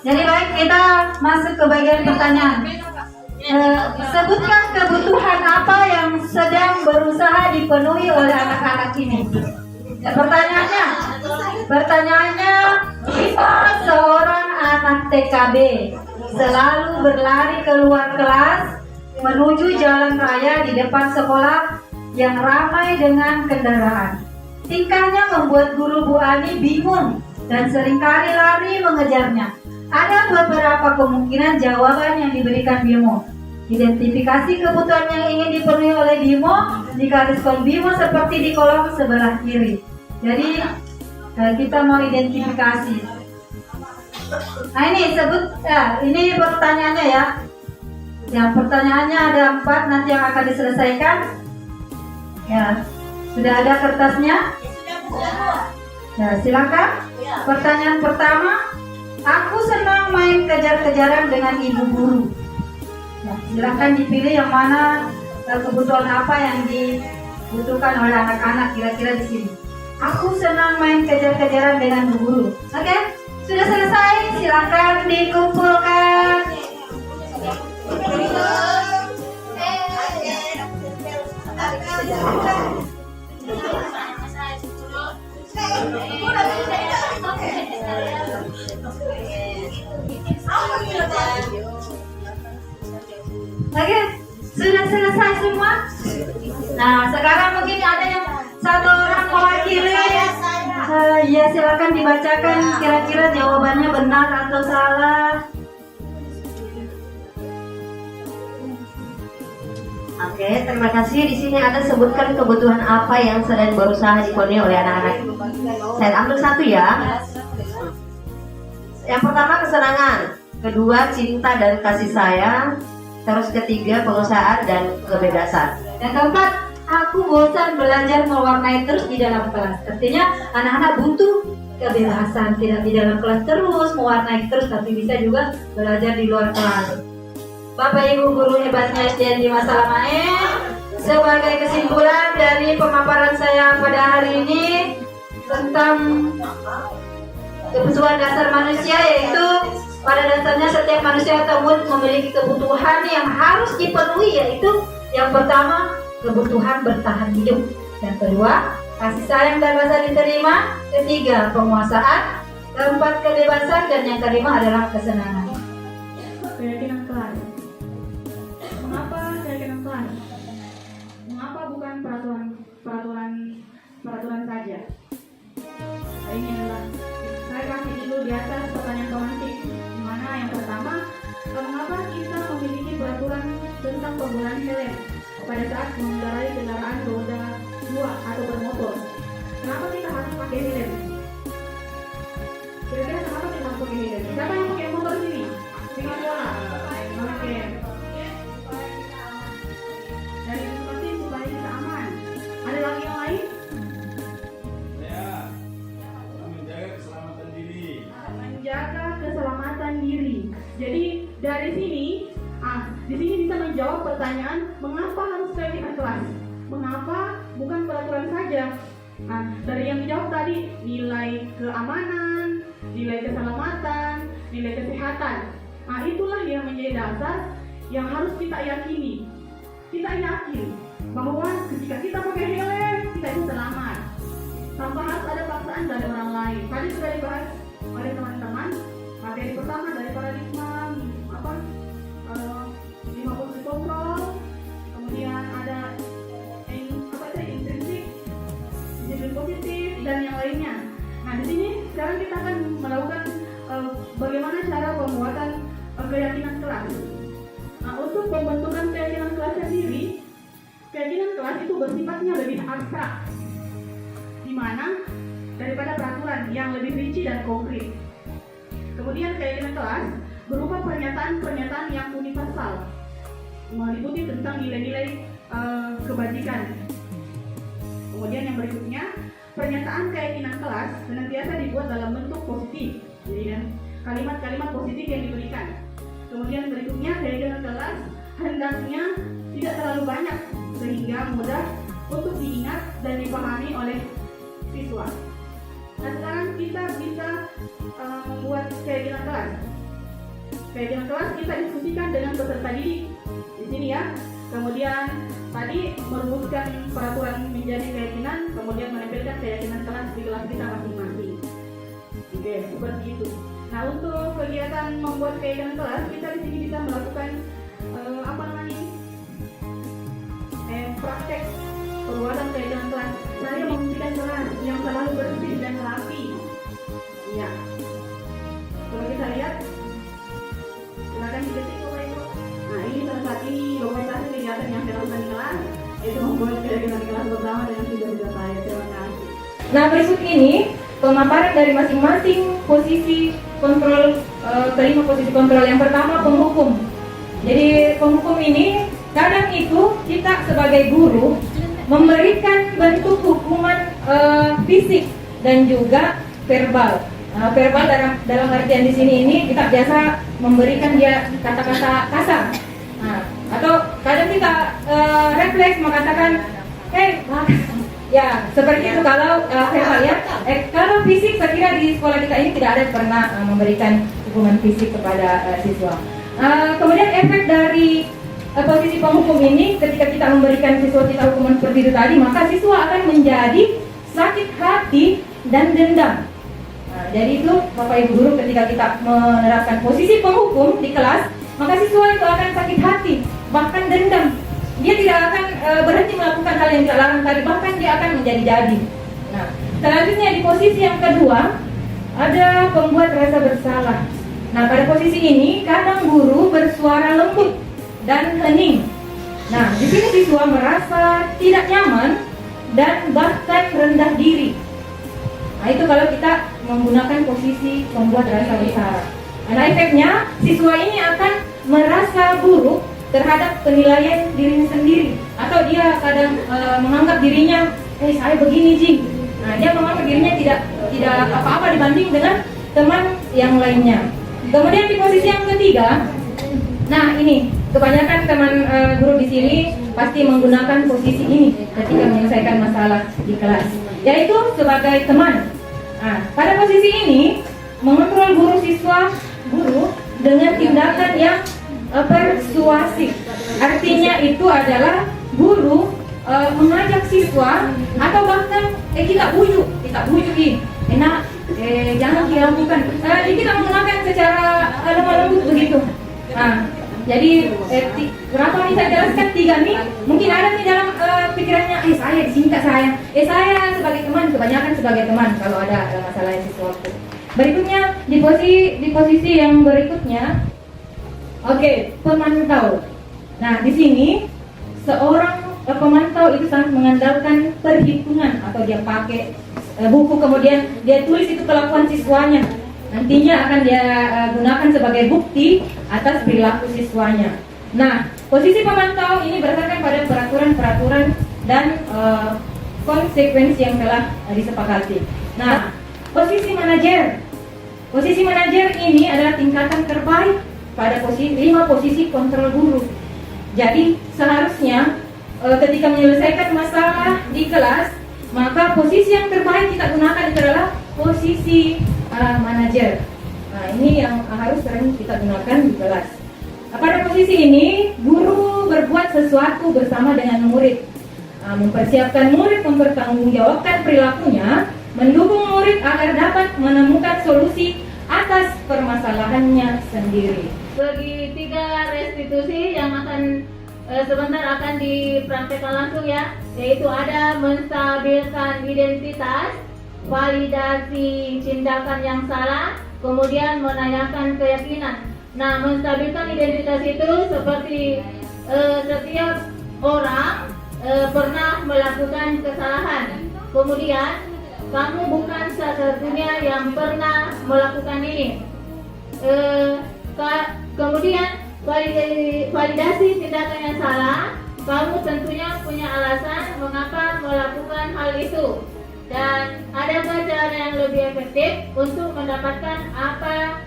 jadi baik, kita masuk ke bagian pertanyaan. Sebutkan kebutuhan apa yang sedang berusaha dipenuhi oleh anak-anak ini. Pertanyaannya, jika seorang anak TKB selalu berlari keluar kelas menuju jalan raya di depan sekolah yang ramai dengan kendaraan, tingkahnya membuat guru Bu Ani bingung dan seringkali lari mengejarnya. Ada beberapa kemungkinan jawaban yang diberikan Bimo. Identifikasi kebutuhan yang ingin dipenuhi oleh Bimo digariskan Bimo seperti di kolom sebelah kiri. Jadi kita mau identifikasi. Nah ini ini pertanyaannya ya. Yang pertanyaannya ada 4 nanti yang akan diselesaikan. Ya, sudah ada kertasnya? Ya, silakan. Pertanyaan pertama, aku senang main kejar-kejaran dengan ibu guru. Ya, silakan dipilih yang mana kebutuhan apa yang dibutuhkan oleh anak-anak kira-kira di sini. Aku senang main kejar-kejaran dengan ibu guru. Oke, sudah selesai. Silakan dikumpulkan. Oke, sudah selesai semua. Nah, sekarang mungkin ada yang satu orang mewakili. Ya, silakan dibacakan kira-kira jawabannya benar atau salah. Oke, terima kasih. Di sini ada sebutkan kebutuhan apa yang sedang berusaha dipenuhi oleh anak-anak. Saya ambil satu ya. Yang pertama kesenangan, kedua cinta dan kasih sayang, terus ketiga pengusahaan dan kebebasan. Yang keempat, aku bosan belajar mewarnai terus di dalam kelas. Artinya anak-anak butuh kebebasan, tidak di dalam kelas terus mewarnai terus, tapi bisa juga belajar di luar kelas. Bapak Ibu guru hebatnya SDN 5 Salamae, sebagai kesimpulan dari pemaparan saya pada hari ini tentang kebutuhan dasar manusia, yaitu pada dasarnya setiap manusia atau mood memiliki kebutuhan yang harus dipenuhi, yaitu yang pertama kebutuhan bertahan hidup, yang kedua kasih sayang dan rasa diterima, ketiga penguasaan, keempat kebebasan, dan yang kelima adalah kesenangan. Keyakinan kelas. Mengapa keyakinan kelas? Mengapa bukan peraturan saja? Nah, ini adalah saya kasih dulu di atas pertanyaan pemantik. Dimana yang pertama, mengapa kita memiliki peraturan tentang penggunaan helm pada saat mengendarai kendaraan roda 2 atau bermotor? Kenapa kita harus pakai helm? Kira-kira kenapa kita harus pakai helm? Siapa yang pakai motor sini? Dengan bola. Oke. Dari seperti supaya kita aman. Ada lagi yang lain? Menjaga keselamatan diri. Jadi dari sini, di sini bisa menjawab pertanyaan mengapa harus keyakinan kelas? Mengapa bukan peraturan saja? Dari yang dijawab tadi, nilai keamanan, nilai keselamatan, nilai kesehatan. Itulah yang menjadi dasar yang harus kita yakini. Kita yakin bahwa ketika kita pakai helm, kita itu selamat. Tanpa harus ada paksaan dari orang lain. Tadi sudah dibahas oleh teman-teman. Materi pertama dari paradigma lima fungsi kontrol, kemudian ada intrinsik, disiplin positif, dan yang lainnya. Nah, di sini sekarang kita akan melakukan lebih rinci dan konkret. Kemudian keyakinan kelas berupa pernyataan-pernyataan yang universal, meliputi tentang nilai-nilai kebajikan. Kemudian yang berikutnya, pernyataan keyakinan kelas senantiasa dibuat dalam bentuk positif, jadi kalimat-kalimat positif yang diberikan. Kemudian berikutnya, keyakinan kelas hendaknya tidak terlalu banyak sehingga mudah untuk diingat dan dipahami oleh siswa. Nah, sekarang kita bisa membuat keyakinan kelas. Keyakinan kelas kita diskusikan dengan peserta didik di sini ya. Kemudian tadi merumuskan peraturan menjadi keyakinan, kemudian menempelkan keyakinan kelas di kelas kita masing-masing. Oke, seperti itu. Nah, untuk kegiatan membuat keyakinan kelas, kita di sini bisa melakukan praktek perbuatan keyakinan kelas. Saya membersihkan kelas yang selalu bersih dan rapi. Iya. Kalau kita lihat, silakan diketik Bapak Ibu. Nah, ini salah satu dokumentasi kegiatan yang saya lakukan di kelas, yaitu membuat keyakinan kelas bersama dengan siswa-siswa saya. Terima kasih. Nah, berikut ini pemaparan dari masing-masing posisi kontrol, kelima posisi kontrol. Yang pertama, penghukum. Jadi penghukum ini kadang itu kita sebagai guru memberikan bentuk hukuman fisik dan juga verbal. Verbal dalam artian di sini ini kita biasa memberikan dia kata-kata kasar. Nah, atau kadang kita refleks mengatakan, ya seperti itu kalau verbal ya. Kalau fisik saya kira di sekolah kita ini tidak ada pernah memberikan hukuman fisik kepada siswa. Kemudian efek dari posisi penghukum ini, ketika kita memberikan siswa kita hukuman seperti itu tadi, maka siswa akan menjadi sakit hati dan dendam. Nah, jadi itu Bapak Ibu guru, ketika kita menerapkan posisi penghukum di kelas, maka siswa itu akan sakit hati, bahkan dendam. Dia tidak akan berhenti melakukan hal yang tidak larang tadi, bahkan dia akan menjadi-jadi. Nah, selanjutnya di posisi yang kedua ada pembuat rasa bersalah. Nah, pada posisi ini kadang guru bersuara lembut dan hening. Nah, di sini siswa merasa tidak nyaman dan bahkan rendah diri. Nah, itu kalau kita menggunakan posisi membuat rasa bersalah. Nah, efeknya siswa ini akan merasa buruk terhadap penilaian dirinya sendiri, atau dia kadang menganggap dirinya, saya begini Ji. Nah, dia menganggap dirinya tidak apa-apa dibanding dengan teman yang lainnya. Kemudian di posisi yang ketiga, nah ini kebanyakan teman guru di sini pasti menggunakan posisi ini ketika menyelesaikan masalah di kelas, yaitu sebagai teman. Nah, pada posisi ini mengontrol guru dengan tindakan yang persuasif. Artinya itu adalah guru mengajak siswa atau bahkan kita bujukin, enak, jangan dilakukan. Kita menggunakan secara lemah lembut begitu. Nah, jadi kenapa ini saya jelaskan 3 nih? Mungkin ada nih dalam pikirannya, saya disingkat saya sebagai teman, kebanyakan sebagai teman kalau ada masalah sesuatu. Berikutnya di posisi yang berikutnya, pemantau. Nah, di sini seorang pemantau itu sangat mengandalkan perhitungan, atau dia pakai buku, kemudian dia tulis itu kelakuan siswanya. Nantinya akan dia gunakan sebagai bukti atas perilaku siswanya. Nah, posisi pemantau ini berdasarkan pada peraturan-peraturan dan konsekuensi yang telah disepakati. Nah, posisi manajer. Posisi manajer ini adalah tingkatan terbaik pada 5 posisi kontrol guru. Jadi seharusnya ketika menyelesaikan masalah di kelas, maka posisi yang terbaik kita gunakan itu adalah posisi manajer. Nah, ini yang harus sering kita gunakan di kelas. Pada posisi ini, guru berbuat sesuatu bersama dengan murid, mempersiapkan murid mempertanggungjawabkan perilakunya, mendukung murid agar dapat menemukan solusi atas permasalahannya sendiri. Segitiga restitusi yang sebentar akan dipraktekkan langsung ya, yaitu ada menstabilkan identitas, validasi tindakan yang salah, kemudian menanyakan keyakinan. Nah, menstabilkan identitas itu seperti setiap orang pernah melakukan kesalahan. Kemudian kamu bukan satu-satunya yang pernah melakukan ini. Kemudian validasi tindakan yang salah, kamu tentunya punya alasan mengapa melakukan hal itu. Dan adakah cara yang lebih efektif untuk mendapatkan apa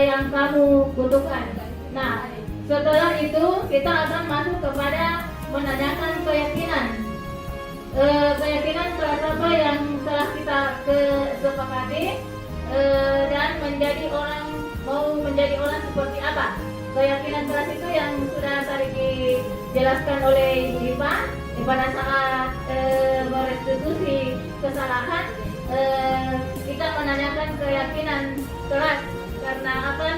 yang kamu butuhkan? Nah, setelah itu kita akan masuk kepada menanyakan keyakinan. Keyakinan kelas apa yang telah kita sepakati dan mau menjadi orang seperti apa? Keyakinan kelas itu yang sudah tadi dijelaskan oleh Ibu Ipa pada saat merestitusi kesalahan, kita menanyakan keyakinan kelas karena akan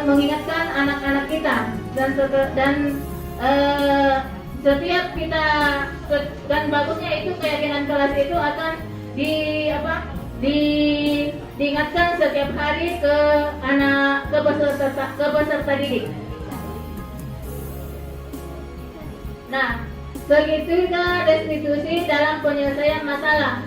mengingatkan anak-anak kita dan setiap kita dan bagusnya itu keyakinan kelas itu akan diingatkan setiap hari ke peserta didik. Nah, segitiga restitusi dalam penyelesaian masalah.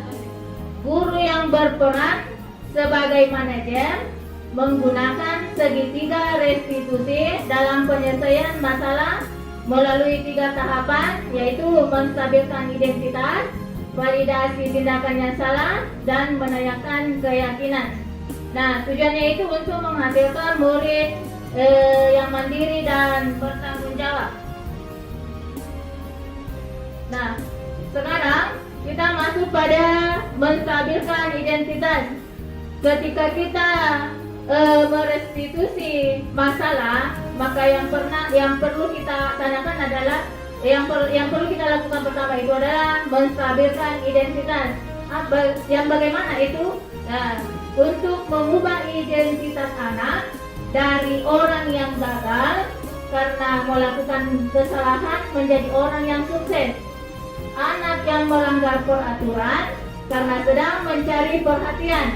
Guru yang berperan sebagai manajer menggunakan segitiga restitusi dalam penyelesaian masalah melalui 3 tahapan, yaitu menstabilkan identitas, validasi tindakan yang salah, dan menanyakan keyakinan. Nah, tujuannya itu untuk menghasilkan murid yang mandiri dan bertanggung jawab. Nah, sekarang kita masuk pada menstabilkan identitas. Ketika kita merestitusi masalah, maka yang perlu kita tanyakan adalah yang perlu kita lakukan pertama itu adalah menstabilkan identitas. Yang bagaimana itu? Nah, untuk mengubah identitas anak dari orang yang gagal karena melakukan kesalahan menjadi orang yang sukses. Anak yang melanggar peraturan karena sedang mencari perhatian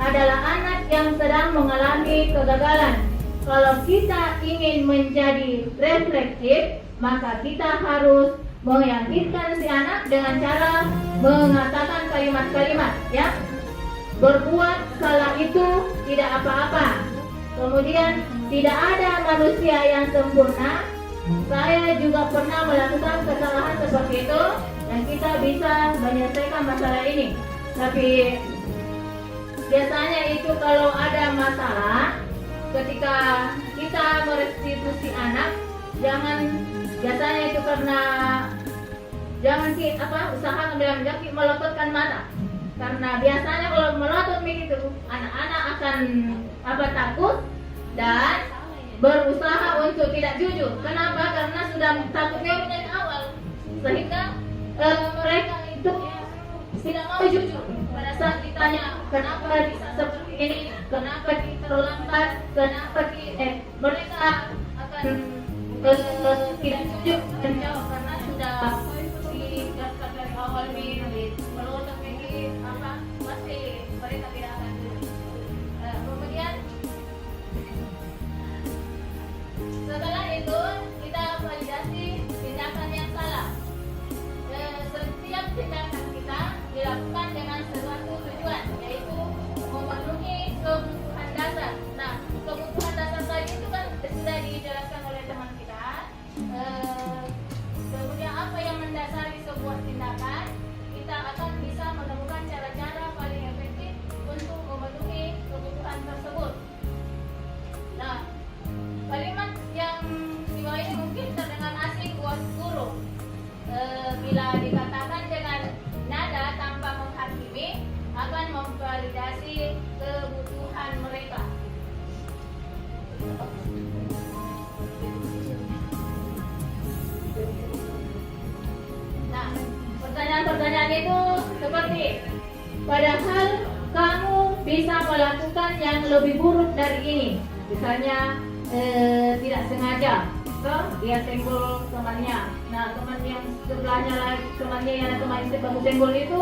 adalah anak yang sedang mengalami kegagalan. Kalau kita ingin menjadi reflektif, maka kita harus meyakinkan si anak dengan cara mengatakan kalimat-kalimat, ya. Berbuat salah itu tidak apa-apa. Kemudian tidak ada manusia yang sempurna. Saya juga pernah melakukan kesalahan seperti itu dan kita bisa menyelesaikan masalah ini. Tapi biasanya itu kalau ada masalah ketika kita merestitusi anak, biasanya itu karena usaha ngambil melototkan mata. Karena biasanya kalau melotot begitu anak-anak akan takut dan berusaha untuk tidak jujur. Kenapa? Karena sudah takutnya dari awal, sehingga mereka itu tidak mau jujur pada saat ditanya kenapa bisa seperti ini, kenapa kita terlambat, kenapa mereka akan tidak jujur menjawab karena sudah dijelaskan dari awal melotot pasti mereka tidak akan jujur. Kemudian setelah itu kita validasi tindakan yang salah. Setiap tindakan kita dilakukan dengan suatu tujuan, yaitu memenuhi kebutuhan dasar. Nah, kebutuhan dasar tadi itu kan sudah dijelaskan oleh teman kita. Kemudian apa yang mendasari sebuah tindakan, kita akan bisa menemukan cara-cara paling efektif untuk memenuhi kebutuhan tersebut. Nah, kalimat yang di bawah ini mungkin terdengar asing buat guru. Bila dikatakan dengan nada tanpa menghakimi, akan memvalidasi kebutuhan mereka. Nah, pertanyaan-pertanyaan itu seperti, padahal kamu bisa melakukan yang lebih buruk dari ini. Misalnya tidak sengaja dia senggol temannya. Nah, teman yang sebelahnya lagi, temannya yang teman baru senggol itu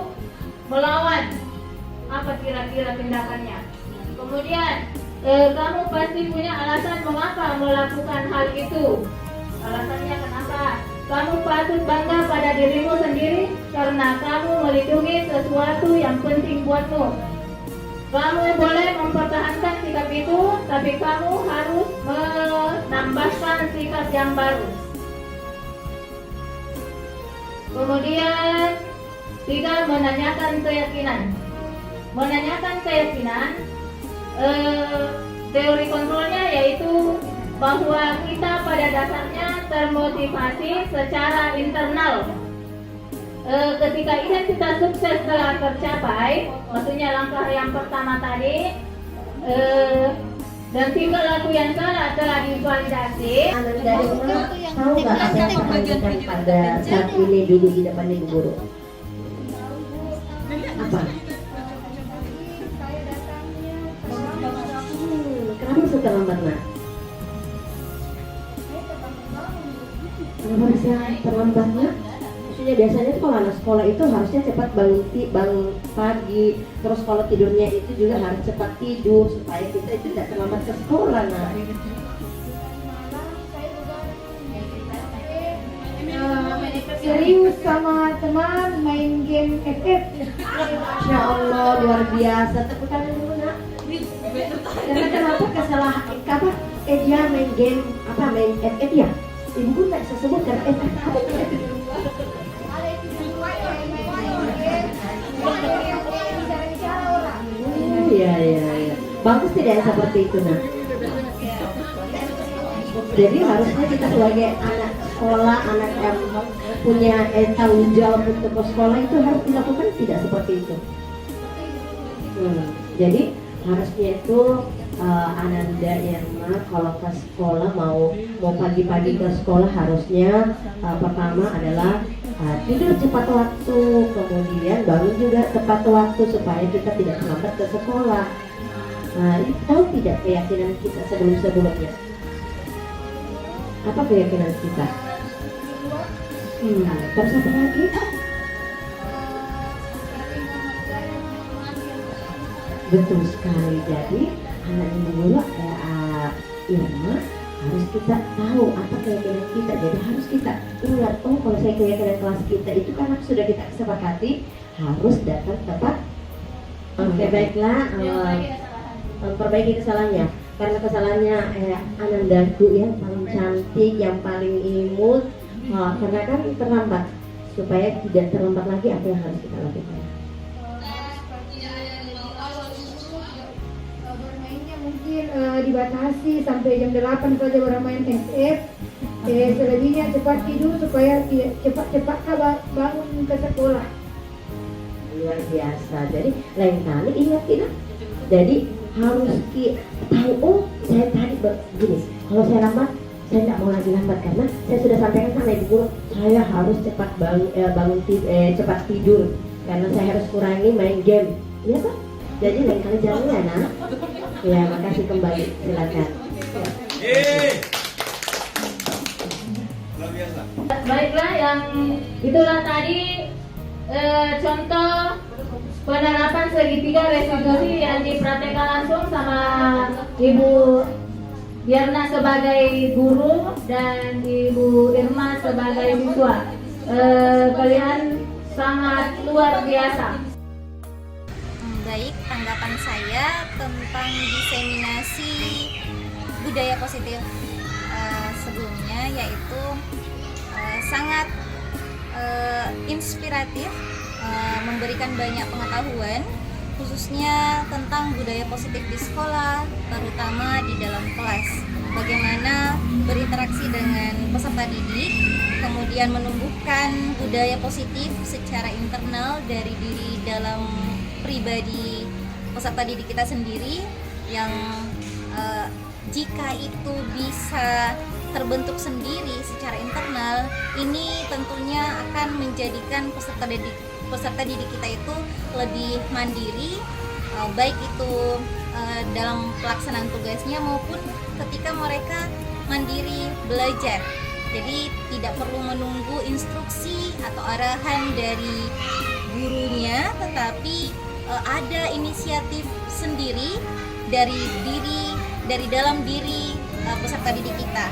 melawan. Apa kira-kira tindakannya? Kemudian kamu pasti punya alasan mengapa melakukan hal itu. Alasannya kenapa? kamu patut bangga pada dirimu sendiri karena kamu melindungi sesuatu yang penting buatmu. Kamu boleh mempertahankan sikap itu, tapi kamu harus menambahkan sikap yang baru. Kemudian 3, menanyakan keyakinan. Menanyakan keyakinan, teori kontrolnya yaitu bahwa kita pada dasarnya termotivasi secara internal. Ketika identitas sukses telah tercapai, maksudnya langkah yang pertama tadi, dan tingkah laku yang salah telah divalidasi. Anak dari rumah tahu nggak apa yang saya lakukan pada saat ini dulu di depan ibu guru? Apa? Kenapa bisa terlambat, Nak? Kenapa bisa terlambatnya? Maksudnya biasanya tuh kalau anak sekolah itu harusnya cepat bangun pagi, terus kalau tidurnya itu juga harus cepat tidur supaya kita itu tidak terlambat ke sekolah. Nah, serius sama teman main game FF. Masya Allah, luar biasa. Tepuk tangan dulu, Nak. Karena kenapa kesalahan apa? Dia main game apa? Main FF ya? Ibu pun tak bisa sebut karena FF apa? Iya. Bagus tidak yang seperti itu, Nak? Jadi harusnya kita sebagai anak sekolah, anak yang punya tanggung jawab untuk ke sekolah itu harus dilakukan tidak seperti itu. Jadi harusnya itu Ananda Irma kalau ke sekolah mau pagi-pagi ke sekolah harusnya pertama adalah tidur cepat waktu, kemudian bangun juga tepat waktu supaya kita tidak terlambat ke sekolah. Nah, ini tahu tidak keyakinan kita sebelumnya? Apa keyakinan kita? Terus apa lagi? Betul sekali. Jadi anak ibu guru kayak Irma harus kita tahu apa keyakinan kita. Jadi harus kita ingat, oh kalau saya keyakinan kelas kita itu karena sudah kita sepakati harus datang tepat. Oke, baiklah. Perbaiki kesalahannya. Karena kesalahannya Anandaku yang paling cantik, yang paling imut, karena kan terlambat. Supaya tidak terlambat lagi, apa yang harus kita lakukan? Bermainnya mungkin dibatasi sampai jam 8 saja orang main SF. Selebihnya cepat tidur supaya cepat bangun ke sekolah. Luar biasa. Jadi lain kali ingat tidak? Jadi harus tahu, oh saya tadi begini, kalau saya lambat saya tidak mau lagi lambat karena saya sudah sampaikan sama ibu guru saya harus cepat cepat tidur karena saya harus kurangi main game, iya toh? Jadi lain kali jangan ya, Nak. Ya, makasih kembali, silakan. Baiklah, yang itulah tadi contoh penerapan segitiga restitusi yang dipraktekkan langsung sama Ibu Diarna sebagai guru dan Ibu Irma sebagai siswa. Kalian sangat luar biasa. Baik, tanggapan saya tentang diseminasi budaya positif sebelumnya yaitu sangat inspiratif, memberikan banyak pengetahuan khususnya tentang budaya positif di sekolah, terutama di dalam kelas. Bagaimana berinteraksi dengan peserta didik, kemudian menumbuhkan budaya positif secara internal dari diri dalam pribadi peserta didik kita sendiri yang jika itu bisa terbentuk sendiri secara internal, ini tentunya akan menjadikan peserta didik kita itu lebih mandiri, baik itu dalam pelaksanaan tugasnya maupun ketika mereka mandiri belajar. Jadi tidak perlu menunggu instruksi atau arahan dari gurunya, tetapi ada inisiatif sendiri dari dalam diri peserta didik kita.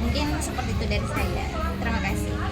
Mungkin seperti itu dari saya. Terima kasih.